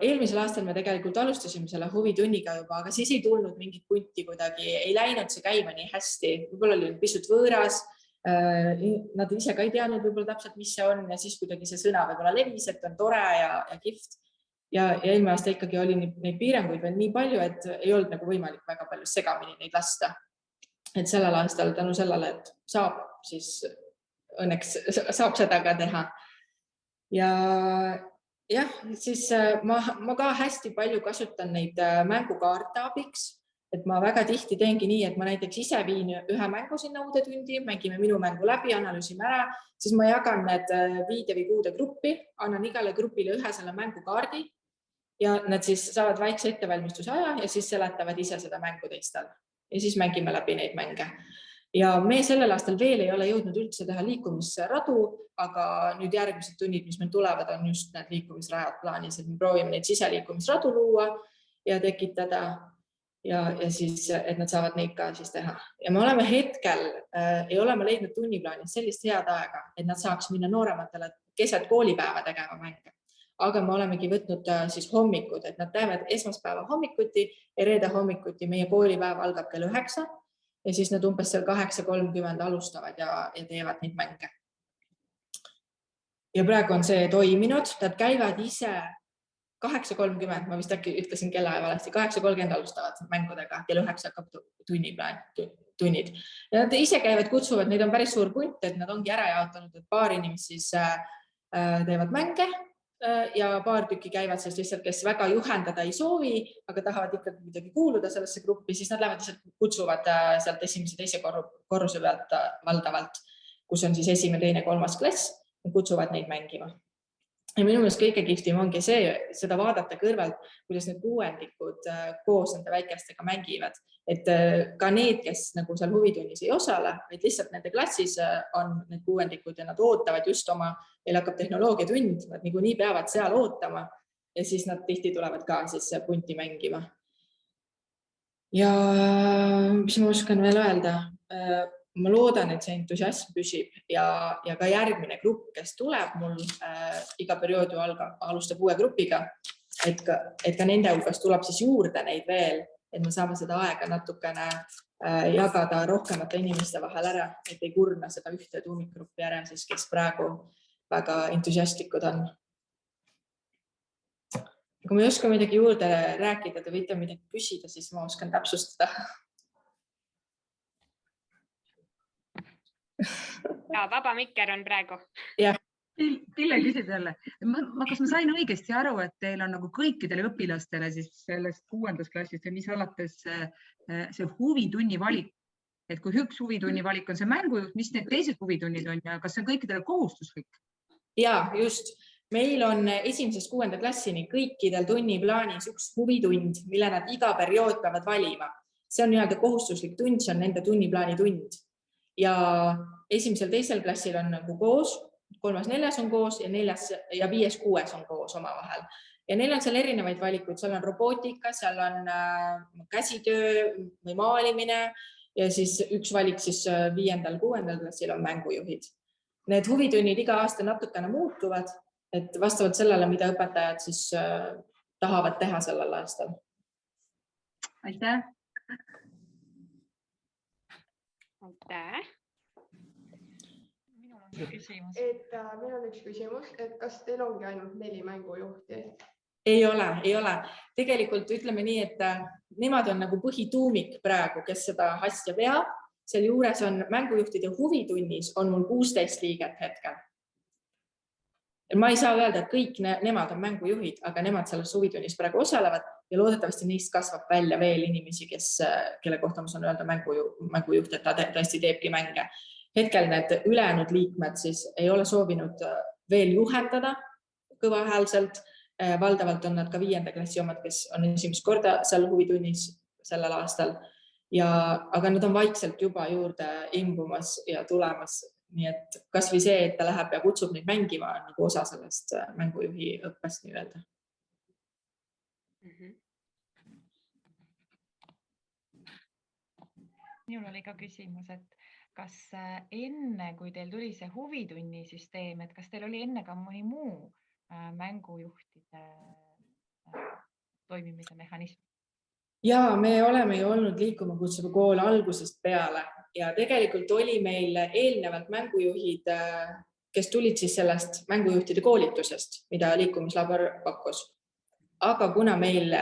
eelmisel aastal me tegelikult alustasime selle huvitunniga juba, aga siis ei tulnud mingit punti kuidagi, ei läinud see käima nii hästi. Võib-olla oli pisut võõras, nad ise ka ei teadnud võib-olla täpselt, mis see on ja siis kuidagi see sõna võib-olla levis, et on tore ja kihvt. ja eelmine aasta ikkagi oli neid piiranguid veel nii palju, et ei olnud nagu võimalik väga palju segamini neid lasta. Et sellel aastal tänu sellele, et saab, siis õnneks saab seda ka teha. Ja jah, siis ma ka hästi palju kasutan neid mängukaarte abiks, et ma väga tihti teengi nii, et ma näiteks ise viin ühe mängu sinna uude tundi, mängime minu mängu läbi, analüüsime ära, siis ma jagan need 5 või 6 gruppi, annan igale grupile ühe selle mängukaardi ja nad siis saavad väikse ettevalmistuse aja ja siis seletavad ise seda mängu teistel ja siis mängime läbi neid mänge. Ja me sellel aastal veel ei ole jõudnud üldse teha liikumisradu, aga nüüd järgmised tunnid, mis meil tulevad, on just need liikumisrajad plaanis, et me proovime neid siseliikumisradu luua ja tekitada ja siis, et nad saavad neid ka siis teha. Ja me oleme hetkel, ei ole me leidnud tunniplaanis sellist head aega, et nad saaks minna noorematele keset koolipäeva tegema mänge. Aga me olemegi võtnud siis hommikud, et nad teevad esmaspäeva hommikuti ja reede hommikuti meie koolipäev algab kell 9 ja siis nad umbes seal 8:30 alustavad ja teevad neid mänge. Ja praegu on see toiminud, nad käivad ise 8:30, ma vist äkki ütlesin kellaaja valesti, 8:30 alustavad mängudega, kell 9 hakkab tunnid. Ja nad ise käivad, kutsuvad, neid on päris suur punt, et nad ongi ära jaotanud, et paar inimest siis teevad mänge ja paar tükki käivad siis lihtsalt, kes väga juhendada ei soovi, aga tahavad ikkagi midagi kuuluda sellesse gruppi, siis nad lähevad lihtsalt kutsuvad sealt esimese teise korruse pealt valdavalt, kus on siis 1., 2., 3. klass, kutsuvad neid mängima. Ja minu meelest kõige kihvtim ongi see, seda vaadata kõrvalt, kuidas need kuuendikud koos nende väikestega mängivad. Et ka need, kes nagu seal huvitunnis ei osale, vaid lihtsalt nende klassis on need kuuendikud ja nad ootavad just oma, meil hakkab tehnoloogiatund, nad niikuinii peavad seal ootama ja siis nad tihti tulevad ka siis punti mängima. Ja mis ma oskan veel öelda? Ma loodan, et see entusiasm püsib ja ka järgmine grupp, kes tuleb mul iga periood ju alustab uue grupiga, et ka nende hulgas tuleb siis juurde neid veel, et me saame seda aega natukene jagada rohkemate inimeste vahel ära, et ei kurna seda ühte tuumikgruppi ära, siis kes praegu väga entusiastlikud on. Kui ma ei oska midagi juurde rääkida, te võite midagi küsida, siis ma oskan täpsustada. Ja, vaba mikker on praegu. Ja. Pille küsib jälle. Kas ma sain õigesti aru, et teil on nagu kõikidele õpilastele siis sellest 6. klassist ja mis alates see huvitunni valik, et kui üks huvitunni valik on see mängujuht, mis need teised huvitunnid on ja kas see on kõikidele kohustuslik? Ja, just. Meil on 1.–6. klassini kõikidel tunniplaanis üks huvitund, mille nad iga periood peavad valima. See on nii-öelda kohustuslik tund, see on nende tunniplaani tund. Ja 1.–2. klassil on nagu koos, 3., 4. on koos ja 5., 6. on koos omavahel. Ja neil on seal erinevaid valikuid, seal on robootika, seal on käsitöö või maalimine ja siis üks valik siis 5., 6. klassil on mängujuhid. Need huvitunnid iga aasta natukene muutuvad, et vastavalt sellele, mida õpetajad siis tahavad teha sellel aastal. Aitäh! Aitäh! Meil on üks küsimus, et kas teil ongi ainult 4 mängujuhti? Ei ole. Tegelikult ütleme nii, et nemad on nagu põhituumik praegu, kes seda asja veab. Seal juures on mängujuhtide huvitunnis on mul 16 liiget hetkel. Ma ei saa öelda, et kõik nemad on mängujuhid, aga nemad selles huvitunnis praegu osalevad ja loodetavasti neist kasvab välja veel inimesi, kelle kohta ma saan öelda mängujuht, et ta tõesti teebki mänge. Hetkel need ülejäänud liikmed siis ei ole soovinud veel juhendada kõvahäälselt. Valdavalt on nad ka 5. klassi omad, kes on esimest korda seal huvitunnis sellel aastal. Aga nad on vaikselt juba juurde imbumas ja tulemas. Nii et kas või see, et ta läheb ja kutsub neid mängima, on nagu osa sellest mängujuhi õppest nii öelda. Minul oli ka küsimus, et kas enne, kui teil tuli see huvitunnisüsteem, et kas teil oli enne ka mõni muu mängujuhtide toimimise mehhanism? Ja me oleme ju olnud Liikuma Kutsuva Kool algusest peale ja tegelikult oli meil eelnevalt mängujuhid, kes tulid siis sellest mängujuhtide koolitusest, mida Liikumislabor pakkus. aga kuna meil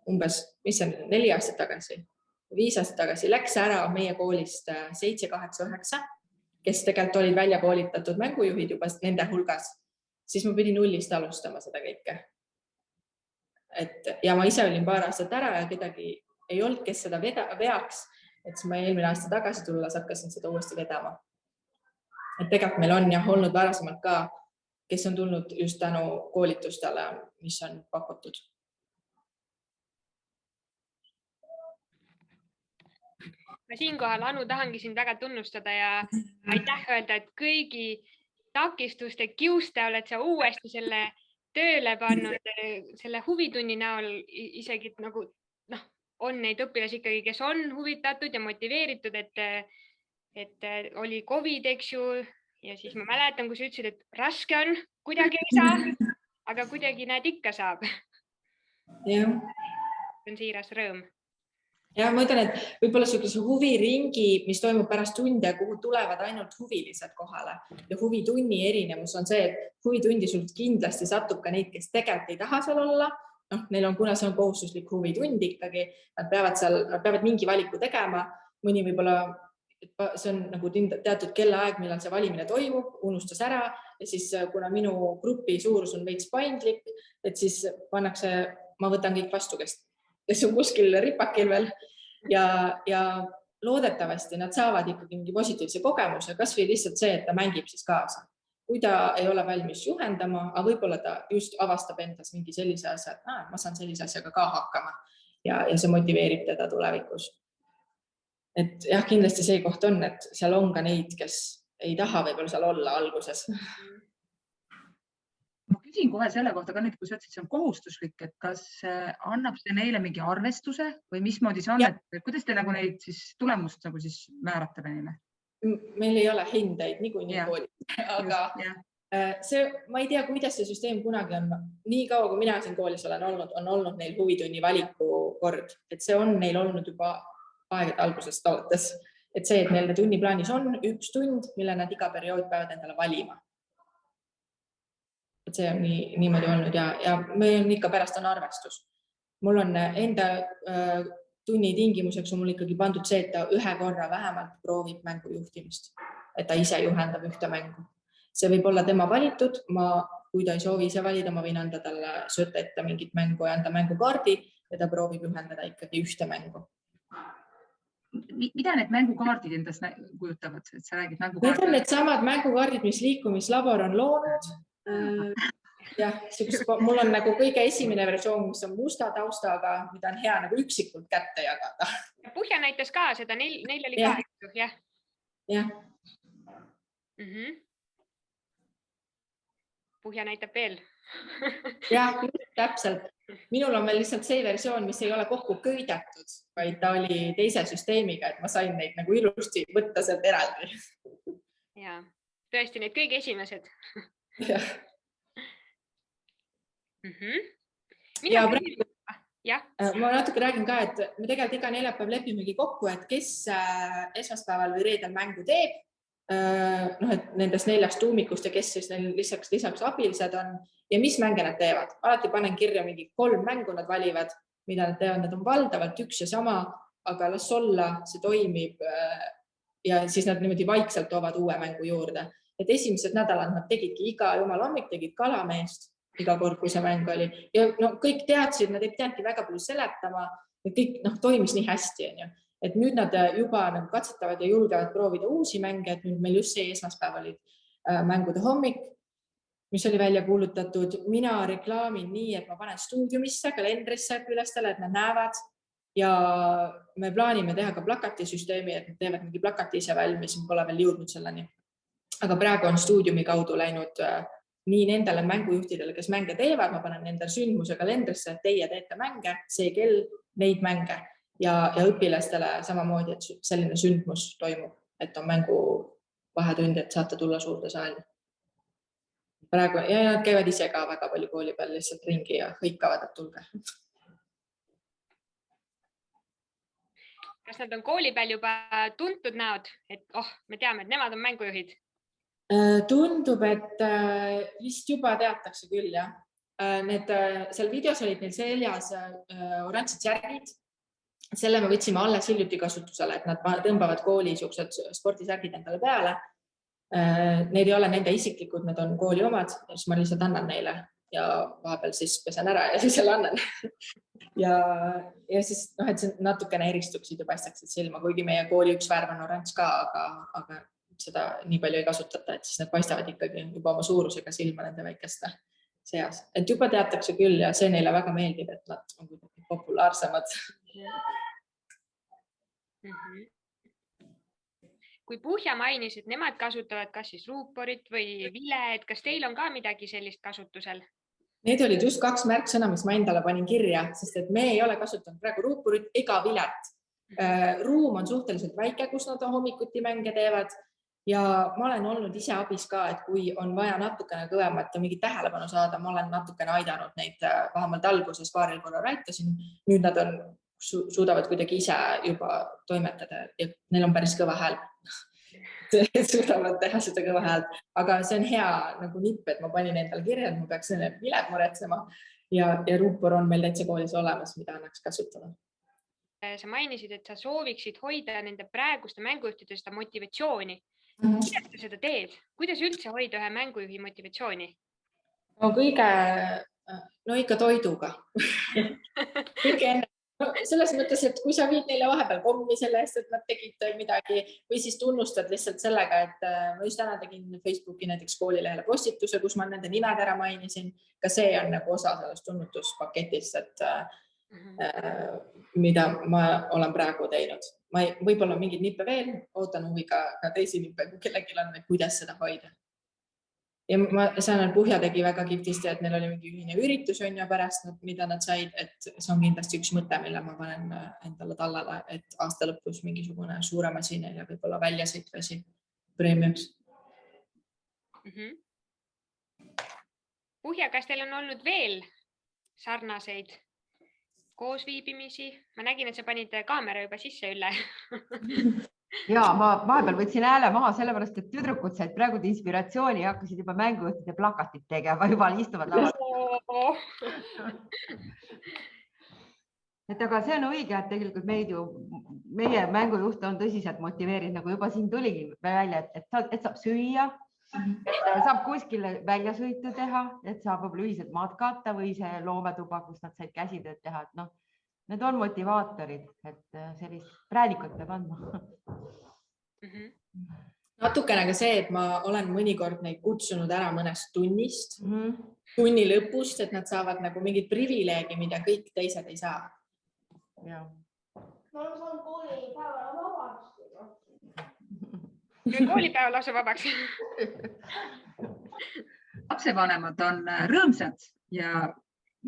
umbes, mis on 4 aastat tagasi, 5 aastat tagasi läks ära meie koolist 7, 8, 9, kes tegelikult olid välja koolitatud mängujuhid juba nende hulgas, siis ma pidin nullist alustama seda kõike. Ja ma ise olin paar aastat ära ja kedagi ei olnud, kes seda veaks, et siis ma eelmine aasta tagasi tulles hakkasin seda uuesti vedama. Et tegelikult meil on jah olnud varasemalt ka, kes on tulnud just tänu koolitustele, mis on pakutud. Ma siinkohal, Anu, tahangi sind väga tunnustada ja aitäh öelda, et kõigi takistuste kiuste oled sa uuesti selle tööle pannud, selle huvitunni näol isegi nagu on neid õpilasi ikkagi, kes on huvitatud ja motiveeritud, et oli COVID, eks ju, ja siis ma mäletan, kui sa ütlesid, et raske on, kuidagi ei saa, aga kuidagi näed ikka saab. Jah. See on siiras rõõm. Ja ma ütlen, et võib-olla sellise huviringi, mis toimub pärast tunde, kuhu tulevad ainult huvilised kohale ja huvitunni erinevus on see, et huvitundi sul kindlasti satub ka neid, kes tegelikult ei taha seal olla. Neil on, kuna see on kohustuslik huvitund ikkagi, nad peavad mingi valiku tegema, mõni võib-olla see on nagu teatud kellaaeg, millal see valimine toimub, unustas ära ja siis kuna minu grupi suurus on veits paindlik, et siis pannakse, ma võtan kõik vastu, kes on kuskil ripakil veel ja loodetavasti nad saavad ikkagi mingi positiivse kogemuse, kas või lihtsalt see, et ta mängib siis kaasa. Kui ta ei ole valmis juhendama, aga võib-olla ta just avastab endas mingi sellise asja, et ma saan sellise asjaga ka hakkama ja see motiveerib teda tulevikus. Et jah, kindlasti see koht on, et seal on ka neid, kes ei taha võib-olla seal olla alguses. Ma küsin kohe selle kohta ka nüüd, kui sa ütlesid, see on kohustuslik, et kas annab see neile mingi arvestuse või mismoodi see on, et kuidas te nagu neid siis tulemust nagu siis määrate neile? Meil ei ole hindeid niikuinii koolis, aga ma ei tea, kuidas see süsteem kunagi on. Nii kaua, kui mina siin koolis olen olnud, on olnud neil huvitunni valiku kord, et see on neil olnud juba aegade algusest alates. Et see, et neil tunniplaanis on üks tund, mille nad iga periood peavad endale valima. Et see on niimoodi olnud ja meil on ikka pärast on arvestus. Mul on enda tunni tingimuseks on mul ikkagi pandud see, et ta ühe korra vähemalt proovib mängujuhtimist, et ta ise juhendab ühte mängu. See võib olla tema valitud, kui ta ei soovi ise valida, ma võin anda talle sööta ette mingit mängu ja anda mängukaardi ja ta proovib juhendada ikkagi ühte mängu. Mida need mängukaardid endast kujutavad? Et sa räägid mängukaardid? Need on need samad mängukaardid, mis liikumislabor on loonud. Jah, mul on nagu kõige esimene versioon, mis on musta taustaga, mida on hea nagu üksikult kätte jagada. Puhja näitas ka seda, neil oli ka, jah? Jah. Puhja näitab veel. Jah, täpselt. Minul on veel lihtsalt see versioon, mis ei ole kokku köidetud, vaid ta oli teise süsteemiga, et ma sain neid nagu ilusti võtta sealt eraldi. Ja, tõesti need kõige esimesed. Jah. Ma natuke räägin ka, et me tegelikult iga neljapäev lepimegi kokku, et kes esmaspäeval või reedel mängu teeb, et nendest 4 tuumikust ja kes siis neil lisaks abilised on ja mis mänge nad teevad. Alati panen kirja mingi 3 mängu nad valivad, mida nad teevad, nad on valdavalt üks ja sama, aga las olla, see toimib ja siis nad niimoodi vaikselt toovad uue mängu juurde. Et esimesed nädalad nad tegidki iga jumal hommik, tegid kalameest iga kord, kui see mäng oli. Ja kõik teadsid, nad ei pidanudki väga palju seletama, et kõik toimis nii hästi. Et nüüd nad juba katsetavad ja julgevad proovida uusi mänge, et nüüd meil just see esmaspäev oli mängude hommik, mis oli välja kuulutatud. Mina reklaamin nii, et ma panen stuudiumisse, kalendrisse õpilastele, et nad näevad ja me plaanime teha ka plakatisüsteemi, et nad teevad mingi plakati ise valmis, me pole veel jõudnud selleni. Aga praegu on stuudiumi kaudu läinud nii nendele mängujuhtidele, kes mänge teevad, ma panen nende sündmuse kalendrisse, et teie teete mänge, see kell, neid mänge ja õpilastele samamoodi, et selline sündmus toimub, et on mängu vahetund, et saate tulla suurde saali. Praegu, ja nad käivad ise ka väga palju kooli peal lihtsalt ringi ja hõikavad, et tulge. Kas nad on kooli peal juba tuntud näod, et me teame, et nemad on mängujuhid? Tundub, et vist juba teatakse küll, jah. seal videos olid neil seljas oranžid särgid. Selle me võtsime alles hiljuti kasutusele, et nad tõmbavad kooli siuksed spordisärgid endale peale. Need ei ole nende isiklikud, need on kooli omad, siis ma lihtsalt annan neile ja vahepeal siis pesen ära ja siis jälle annan. ja siis, et see natukene eristuksid ja paistaksid silma, kuigi meie kooli üks värv on oranž ka, aga seda nii palju ei kasutata, et siis need paistavad ikkagi juba oma suurusega silma nende väikeste seas. Et juba teatakse küll ja see neile väga meeldib, et nad on populaarsemad. Kui Puhja mainis, et nemad kasutavad kas siis ruuporit või vile, et kas teil on ka midagi sellist kasutusel? Need olid just 2 märksõna, mis ma endale panin kirja, sest et me ei ole kasutanud praegu ruuporit ega vilet. Ruum on suhteliselt väike, kus nad hommikuti mänge teevad ja ma olen olnud ise abis ka, et kui on vaja natukene kõvemat ja mingit tähelepanu saada, ma olen natukene aidanud neid, vähemalt alguses paaril korral aitasin. Nüüd nad suudavad kuidagi ise juba toimetada ja neil on päris kõva hääl. Suudavad teha seda kõva häält, aga see on hea nagu nipp, et ma panin endale kirja, et ma peaks selle vilet muretsema ja ruupor on meil täitsa koolis olemas, mida annaks kasutada. Sa mainisid, et sa sooviksid hoida nende praeguste mängujuhtide seda motivatsiooni. Kuidas sa seda teed? Kuidas üldse hoida ühe mängujuhi motivatsiooni? No ikka toiduga. Kõige enne. Selles mõttes, et kui sa viid neile vahepeal kommi selle eest, et nad tegid midagi või siis tunnustad lihtsalt sellega, et ma just täna tegin Facebooki näiteks koolilehele postituse, kus ma nende nimed ära mainisin. Ka see on nagu osa sellest tunnutuspaketist, mida ma olen praegu teinud. Võib-olla mingid nippe veel, ootan huviga ka teisi nippe, kui kellelgi on, kuidas seda hoida. Ja ma saan, et Puhja tegi väga kihvtisti, et neil oli mingi ühine üritus on ja pärast, mida nad said, et see on kindlasti üks mõte, mille ma panen endale tallale, et aasta lõpus mingisugune suurem asi neile võib-olla väljasõit või asi preemiaks. Puhja, kas teil on olnud veel sarnaseid koosviibimisi? Ma nägin, et sa panid kaamera juba sisse, Ülle. Ja ma vahepeal võtsin hääle maha sellepärast, et tüdrukud said praegu inspiratsiooni ja hakkasid juba mängujuhtide plakatit tegema, juba istuvad laval. Et aga see on õige, et tegelikult meie mängujuht on tõsiselt motiveerinud, nagu juba siin tuligi välja, et saab süüa, saab kuskile väljasõitu teha, et saab võib-olla ühiselt matkata või see loometuba, kus nad said käsitööd teha, et need on motivaatorid, et sellist präänikut peab andma. Natukene ka see, et ma olen mõnikord neid kutsunud ära mõnest tunnist, tunni lõpust, et nad saavad nagu mingid privileegi, mida kõik teised ei saa. Ma olen saanud koolipäevale vabaks. Koolipäeval lausa vabaks. Lapsevanemad on rõõmsad ja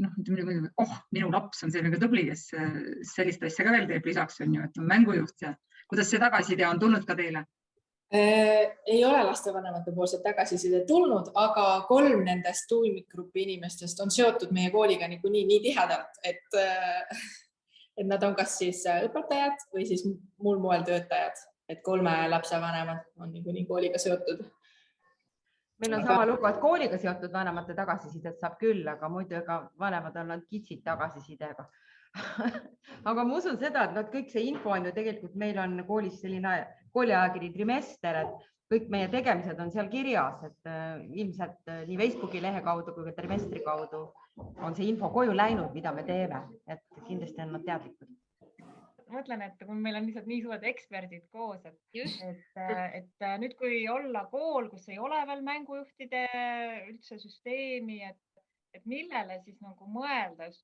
minu laps on sellega tubli, kes sellist asja ka veel teeb lisaks on ju, et on mängujuht ja kuidas see tagasiside on tulnud ka teile? Ei ole lastevanemate poolset tagasiside tulnud, aga 3 nendest tuumikgrupi inimestest on seotud meie kooliga nii tihedalt, et nad on kas siis õpetajad või siis muul moel töötajad, et 3 lapsevanemad on nii kooliga seotud. Meil on sama lugu, et kooliga seotud vanemate tagasisidet saab küll, aga muidu vanemad on nad kitsid tagasisidega. Aga ma usun seda, et kõik see info on ju tegelikult, meil on koolis selline kooliajakiri trimester, et kõik meie tegemised on seal kirjas, et ilmselt nii Facebooki lehe kaudu kui ka trimestri kaudu on see info koju läinud, mida me teeme, et kindlasti on nad teadlikud. Mõtlen, et kui meil on lihtsalt nii suured eksperdid koos, et nüüd kui olla kool, kus ei ole veel mängujuhtide üldse süsteemi, et millele siis nagu mõelda, just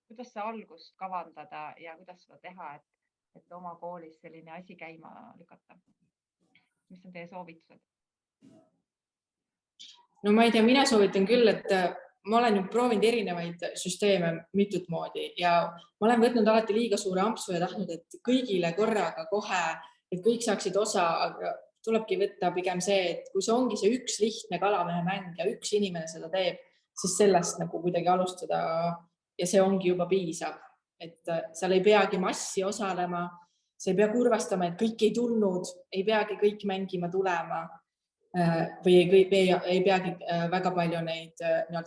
kuidas see algust kavandada ja kuidas seda teha, et oma koolis selline asi käima lükata. Mis on teie soovitused? No ma ei tea, mina soovitan küll, et ma olen ju proovinud erinevaid süsteeme mitut moodi ja ma olen võtnud alati liiga suure ampsu ja tahtnud, et kõigile korraga kohe, et kõik saaksid osa, aga tulebki võtta pigem see, et kui see ongi see üks lihtne kalamehe mäng ja üks inimene seda teeb, siis sellest nagu kuidagi alustada ja see ongi juba piisav, et seal ei peagi massi osalema, see ei pea kurvastama, et kõik ei tulnud, ei peagi kõik mängima tulema. või ei peagi väga palju neid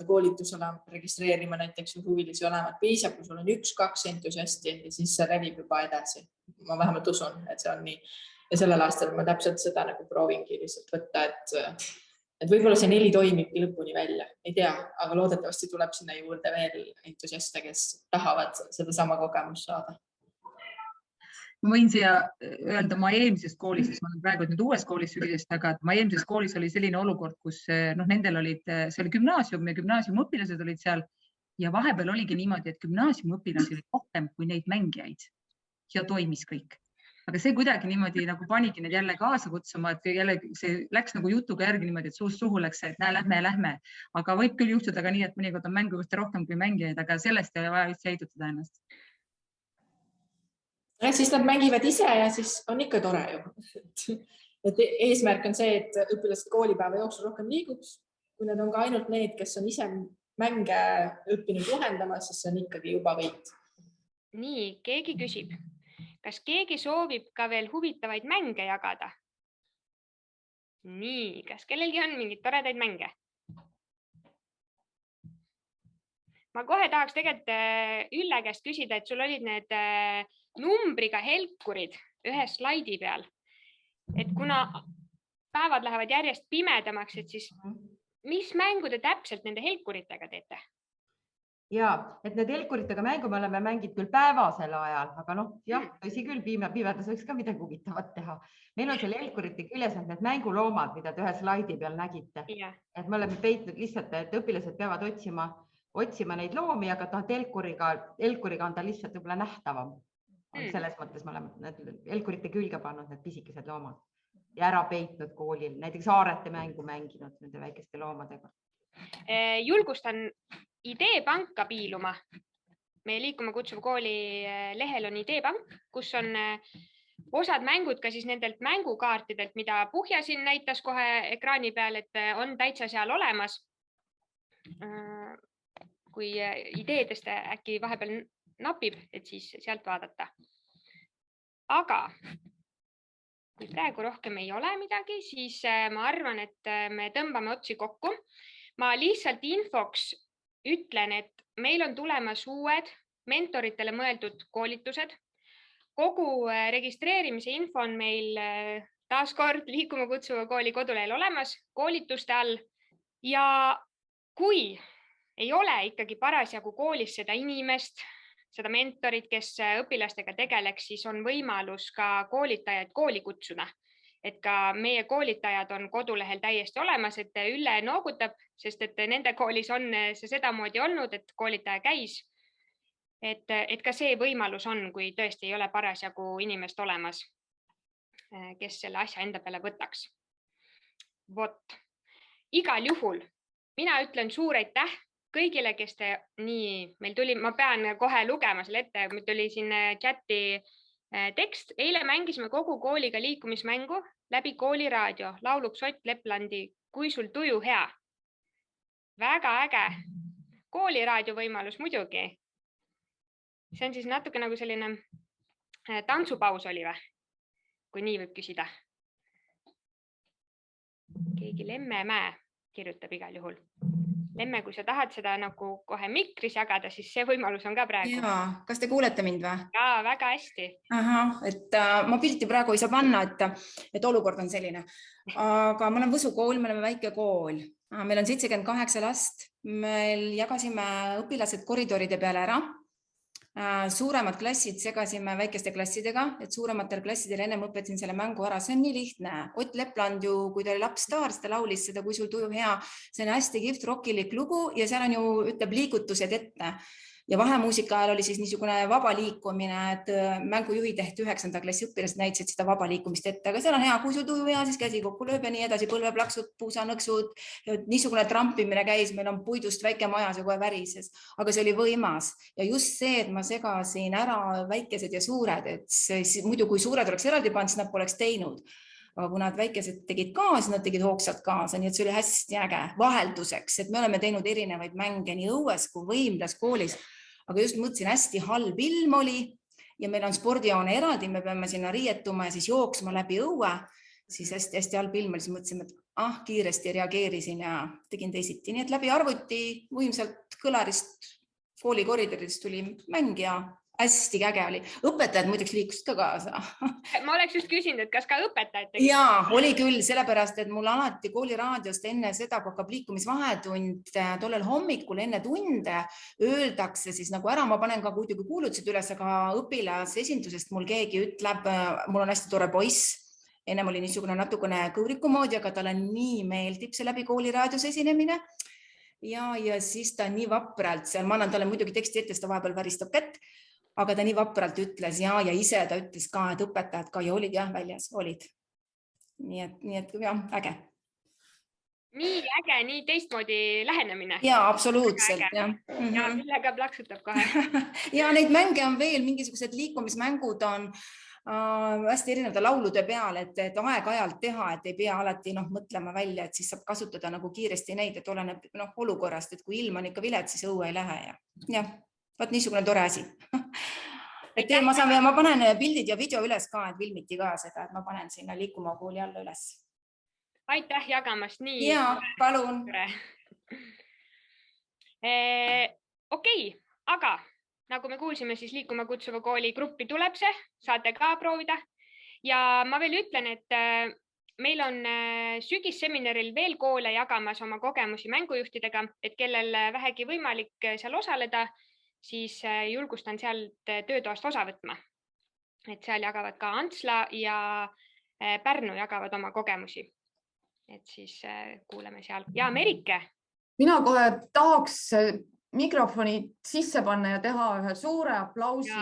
koolitusele registreerima näiteks huvilisi olema, et piisab, kui sul on 1-2 entusiasti ja siis see levib juba edasi. Ma vähemalt usun, et see on nii. Ja sellel aastal ma täpselt seda nagu proovingi lihtsalt võtta, et võib-olla see 4 toimibki lõpuni välja, ei tea, aga loodetavasti tuleb sinna juurde veel entusiaste, kes tahavad seda sama kogemust saada. Ma võin siia öelda ma eelmisest koolis, sest ma olen praegu nüüd uues koolis sügisest, aga ma eelmises koolis oli selline olukord, kus nendel olid, see oli gümnaasium ja gümnaasiumiõpilased olid seal ja vahepeal oligi niimoodi, et gümnaasiumiõpilasi oli rohkem kui neid mängijaid ja toimis kõik. Aga see kuidagi niimoodi nagu panigi need jälle kaasa kutsuma, et jälle see läks nagu jutuga järgi niimoodi, et suust suhu läks, et lähme. Aga võib küll juhtuda ka nii, et mõnikord on mängujuhte rohkem kui mängijaid, aga sellest ei ole vaja üldse heidutada ennast. Ja siis nad mängivad ise ja siis on ikka tore ju. Et eesmärk on see, et õpilased koolipäeva jooksul rohkem liiguks. Kui need on ka ainult need, kes on ise mänge õppinud juhendama, siis see on ikkagi juba võit. Nii, keegi küsib, kas keegi soovib ka veel huvitavaid mänge jagada? Nii, kas kellelgi on mingid toredaid mänge? Ma kohe tahaks tegelikult Ülle käest küsida, et sul olid need numbriga helkurid ühe slaidi peal. Et kuna päevad lähevad järjest pimedamaks, et siis mis mängu te täpselt nende helkuritega teete? Ja, et need helkuritega mängu me oleme mängid küll päevasel ajal, aga tõsi küll, pimedas võiks ka midagi huvitavat teha. Meil on selle helkurite küljes need mänguloomad, mida te ühe slaidi peal nägite. Et me oleme peitnud lihtsalt, et õpilased peavad otsima neid loomi, aga helkuriga on ta lihtsalt võib-olla nähtavam. Selles mõttes me oleme helkurite külge pannud need pisikesed loomad ja ära peitnud koolil, näiteks aarete mängu mänginud nende väikeste loomadega. Julgustan ideepanka piiluma. Meie Liikuma Kutsuva Kooli lehel on ideepank, kus on osad mängud ka siis nendelt mängukaartidelt, mida Puhja siin näitas kohe ekraani peal, et on täitsa seal olemas. Kui ideedest äkki vahepeal napib, et siis sealt vaadata. Aga kui praegu rohkem ei ole midagi, siis ma arvan, et me tõmbame otsi kokku. Ma lihtsalt infoks ütlen, et meil on tulemas uued mentoritele mõeldud koolitused. Kogu registreerimise info on meil taaskord Liikuma Kutsuva Kooli kodulehel olemas koolituste all. Ja kui ei ole ikkagi parasjagu koolis seda inimest, seda mentorit, kes õpilastega tegeleks, siis on võimalus ka koolitajaid kooli kutsuda. Et ka meie koolitajad on kodulehel täiesti olemas, et Ülle noogutab, sest et nende koolis on see sedamoodi olnud, et koolitaja käis. Et ka see võimalus on, kui tõesti ei ole parasjagu inimest olemas, kes selle asja enda peale võtaks. Vot, igal juhul mina ütlen suur aitäh kõigile, kes te meil tuli, ma pean kohe lugema selle ette, meil tuli siin chati tekst. Eile mängisime kogu kooliga liikumismängu läbi kooliraadio, lauluks Ott Leplandi Kui sul tuju hea. Väga äge. Kooliraadio võimalus muidugi. See on siis natuke nagu selline tantsupaus oli või? Kui nii võib küsida. Keegi Lemmemäe kirjutab igal juhul. Lemme, kui sa tahad seda nagu kohe mikris jagada, siis see võimalus on ka praegu. Jaa, kas te kuulete mind või? Jaa, väga hästi. Et ma pilti praegu ei saa panna, et olukord on selline. Aga ma olen Võsu kool, me oleme väike kool. Meil on 78 last. Meil jagasime õpilased koridoride peale ära. Suuremad klassid segasime väikeste klassidega, et suurematel klassidel ennem õpetasin selle mängu ära. See on nii lihtne. Ott Lepland ju, kui ta oli lapsstaar, seda laulis seda Kui sul tuju hea. See on hästi kihvt rockilik lugu ja seal on ju ütleb liigutused ette. Ja vahemuusika ajal oli siis niisugune vaba liikumine, et mängujuhid ehk 9. klassi õpilased näitasid seda vaba liikumist ette. Aga seal on hea, kui sul tuju hea, siis käsi kokku lööb ja nii edasi, põlveplaksud, puusanõksud. Niisugune trampimine käis, meil on puidust väike maja, see kohe värises. Aga see oli võimas. Ja just see, et ma segasin ära väikesed ja suured, et muidu kui suured oleks eraldi pannud, siis nad poleks teinud. Aga kui nad väikesed tegid kaasa, nad tegid hoogsalt kaasa, nii et see oli hästi äge vahelduseks, et me oleme teinud erinevaid mänge nii õues kui võimlas koolis. Aga just mõtlesin, hästi halb ilm oli ja meil on spordijoone eraldi, me peame sinna riietuma ja siis jooksma läbi õue siis hästi halb ilm oli, siis mõtlesime, et kiiresti reageerisin ja tegin teisiti. Nii et läbi arvuti võimsalt kõlarist kooli koridorist tuli mäng ja hästi äge oli. Õpetajad muideks liikusid ka kaasa. Ma oleks just küsinud, et kas ka õpetajad tegid? Jaa, oli küll, sellepärast, et mul alati kooliraadiost enne seda, kui hakkab liikumisvahetund, tollel hommikul enne tunde öeldakse siis nagu ära, ma panen ka kuidagi kuulutused üles, aga õpilasesindusest mul keegi ütleb, mul on hästi tore poiss, ennem oli niisugune natukene kõuriku moodi, aga talle nii meeldib see läbi kooliraadios esinemine. Ja siis ta nii vapralt seal, ma annan talle muidugi teksti ette, ta vahepeal väristab kätt, aga ta nii vapralt ütles ja ise ta ütles ka, et õpetajad ka ja olid jah väljas, olid. Nii et jah, äge. Nii äge, nii teistmoodi lähenemine. Jaa, absoluutselt. Ja millega plaksutab kohe. Ja neid mänge on veel, mingisugused liikumismängud on hästi erinevate laulude peal, et aeg-ajalt teha, et ei pea alati mõtlema välja, et siis saab kasutada nagu kiiresti neid, et oleneb olukorrast, et kui ilm on ikka vilet, siis õue ei lähe ja vaat niisugune tore asi. Et ma panen pildid ja video üles ka, et filmiti ka seda, et ma panen sinna Liikuma kooli alla üles. Aitäh jagamast nii. Jaa, palun. Okei, aga nagu me kuulsime, siis Liikuma kutsuva kooli gruppi tuleb see, saate ka proovida. Ja ma veel ütlen, et meil on sügisseminaril veel koole jagamas oma kogemusi mängujuhtidega, et kellel vähegi võimalik seal osaleda, siis julgustan sealt töötoast osa võtma. Et seal jagavad ka Antsla ja Pärnu jagavad oma kogemusi. Et siis kuuleme seal. Ja Merike. Mina kohe tahaks mikrofoni sisse panna ja teha ühe suure aplausi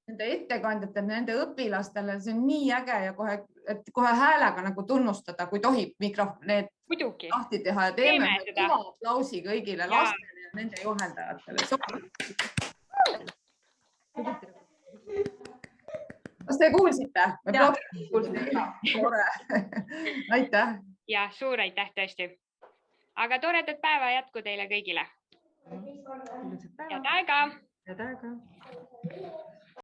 nende ettekandjatele, nende õpilastele. See on nii äge ja kohe häälega nagu tunnustada, kui tohib need lahti teha ja teeme kõva aplausi kõigile lastele ja nende juhendajatele. Kas te kuulsite? Aitäh. Ja suur aitäh tõesti. Aga toredat päeva jätku teile kõigile. Head aega. Head aega.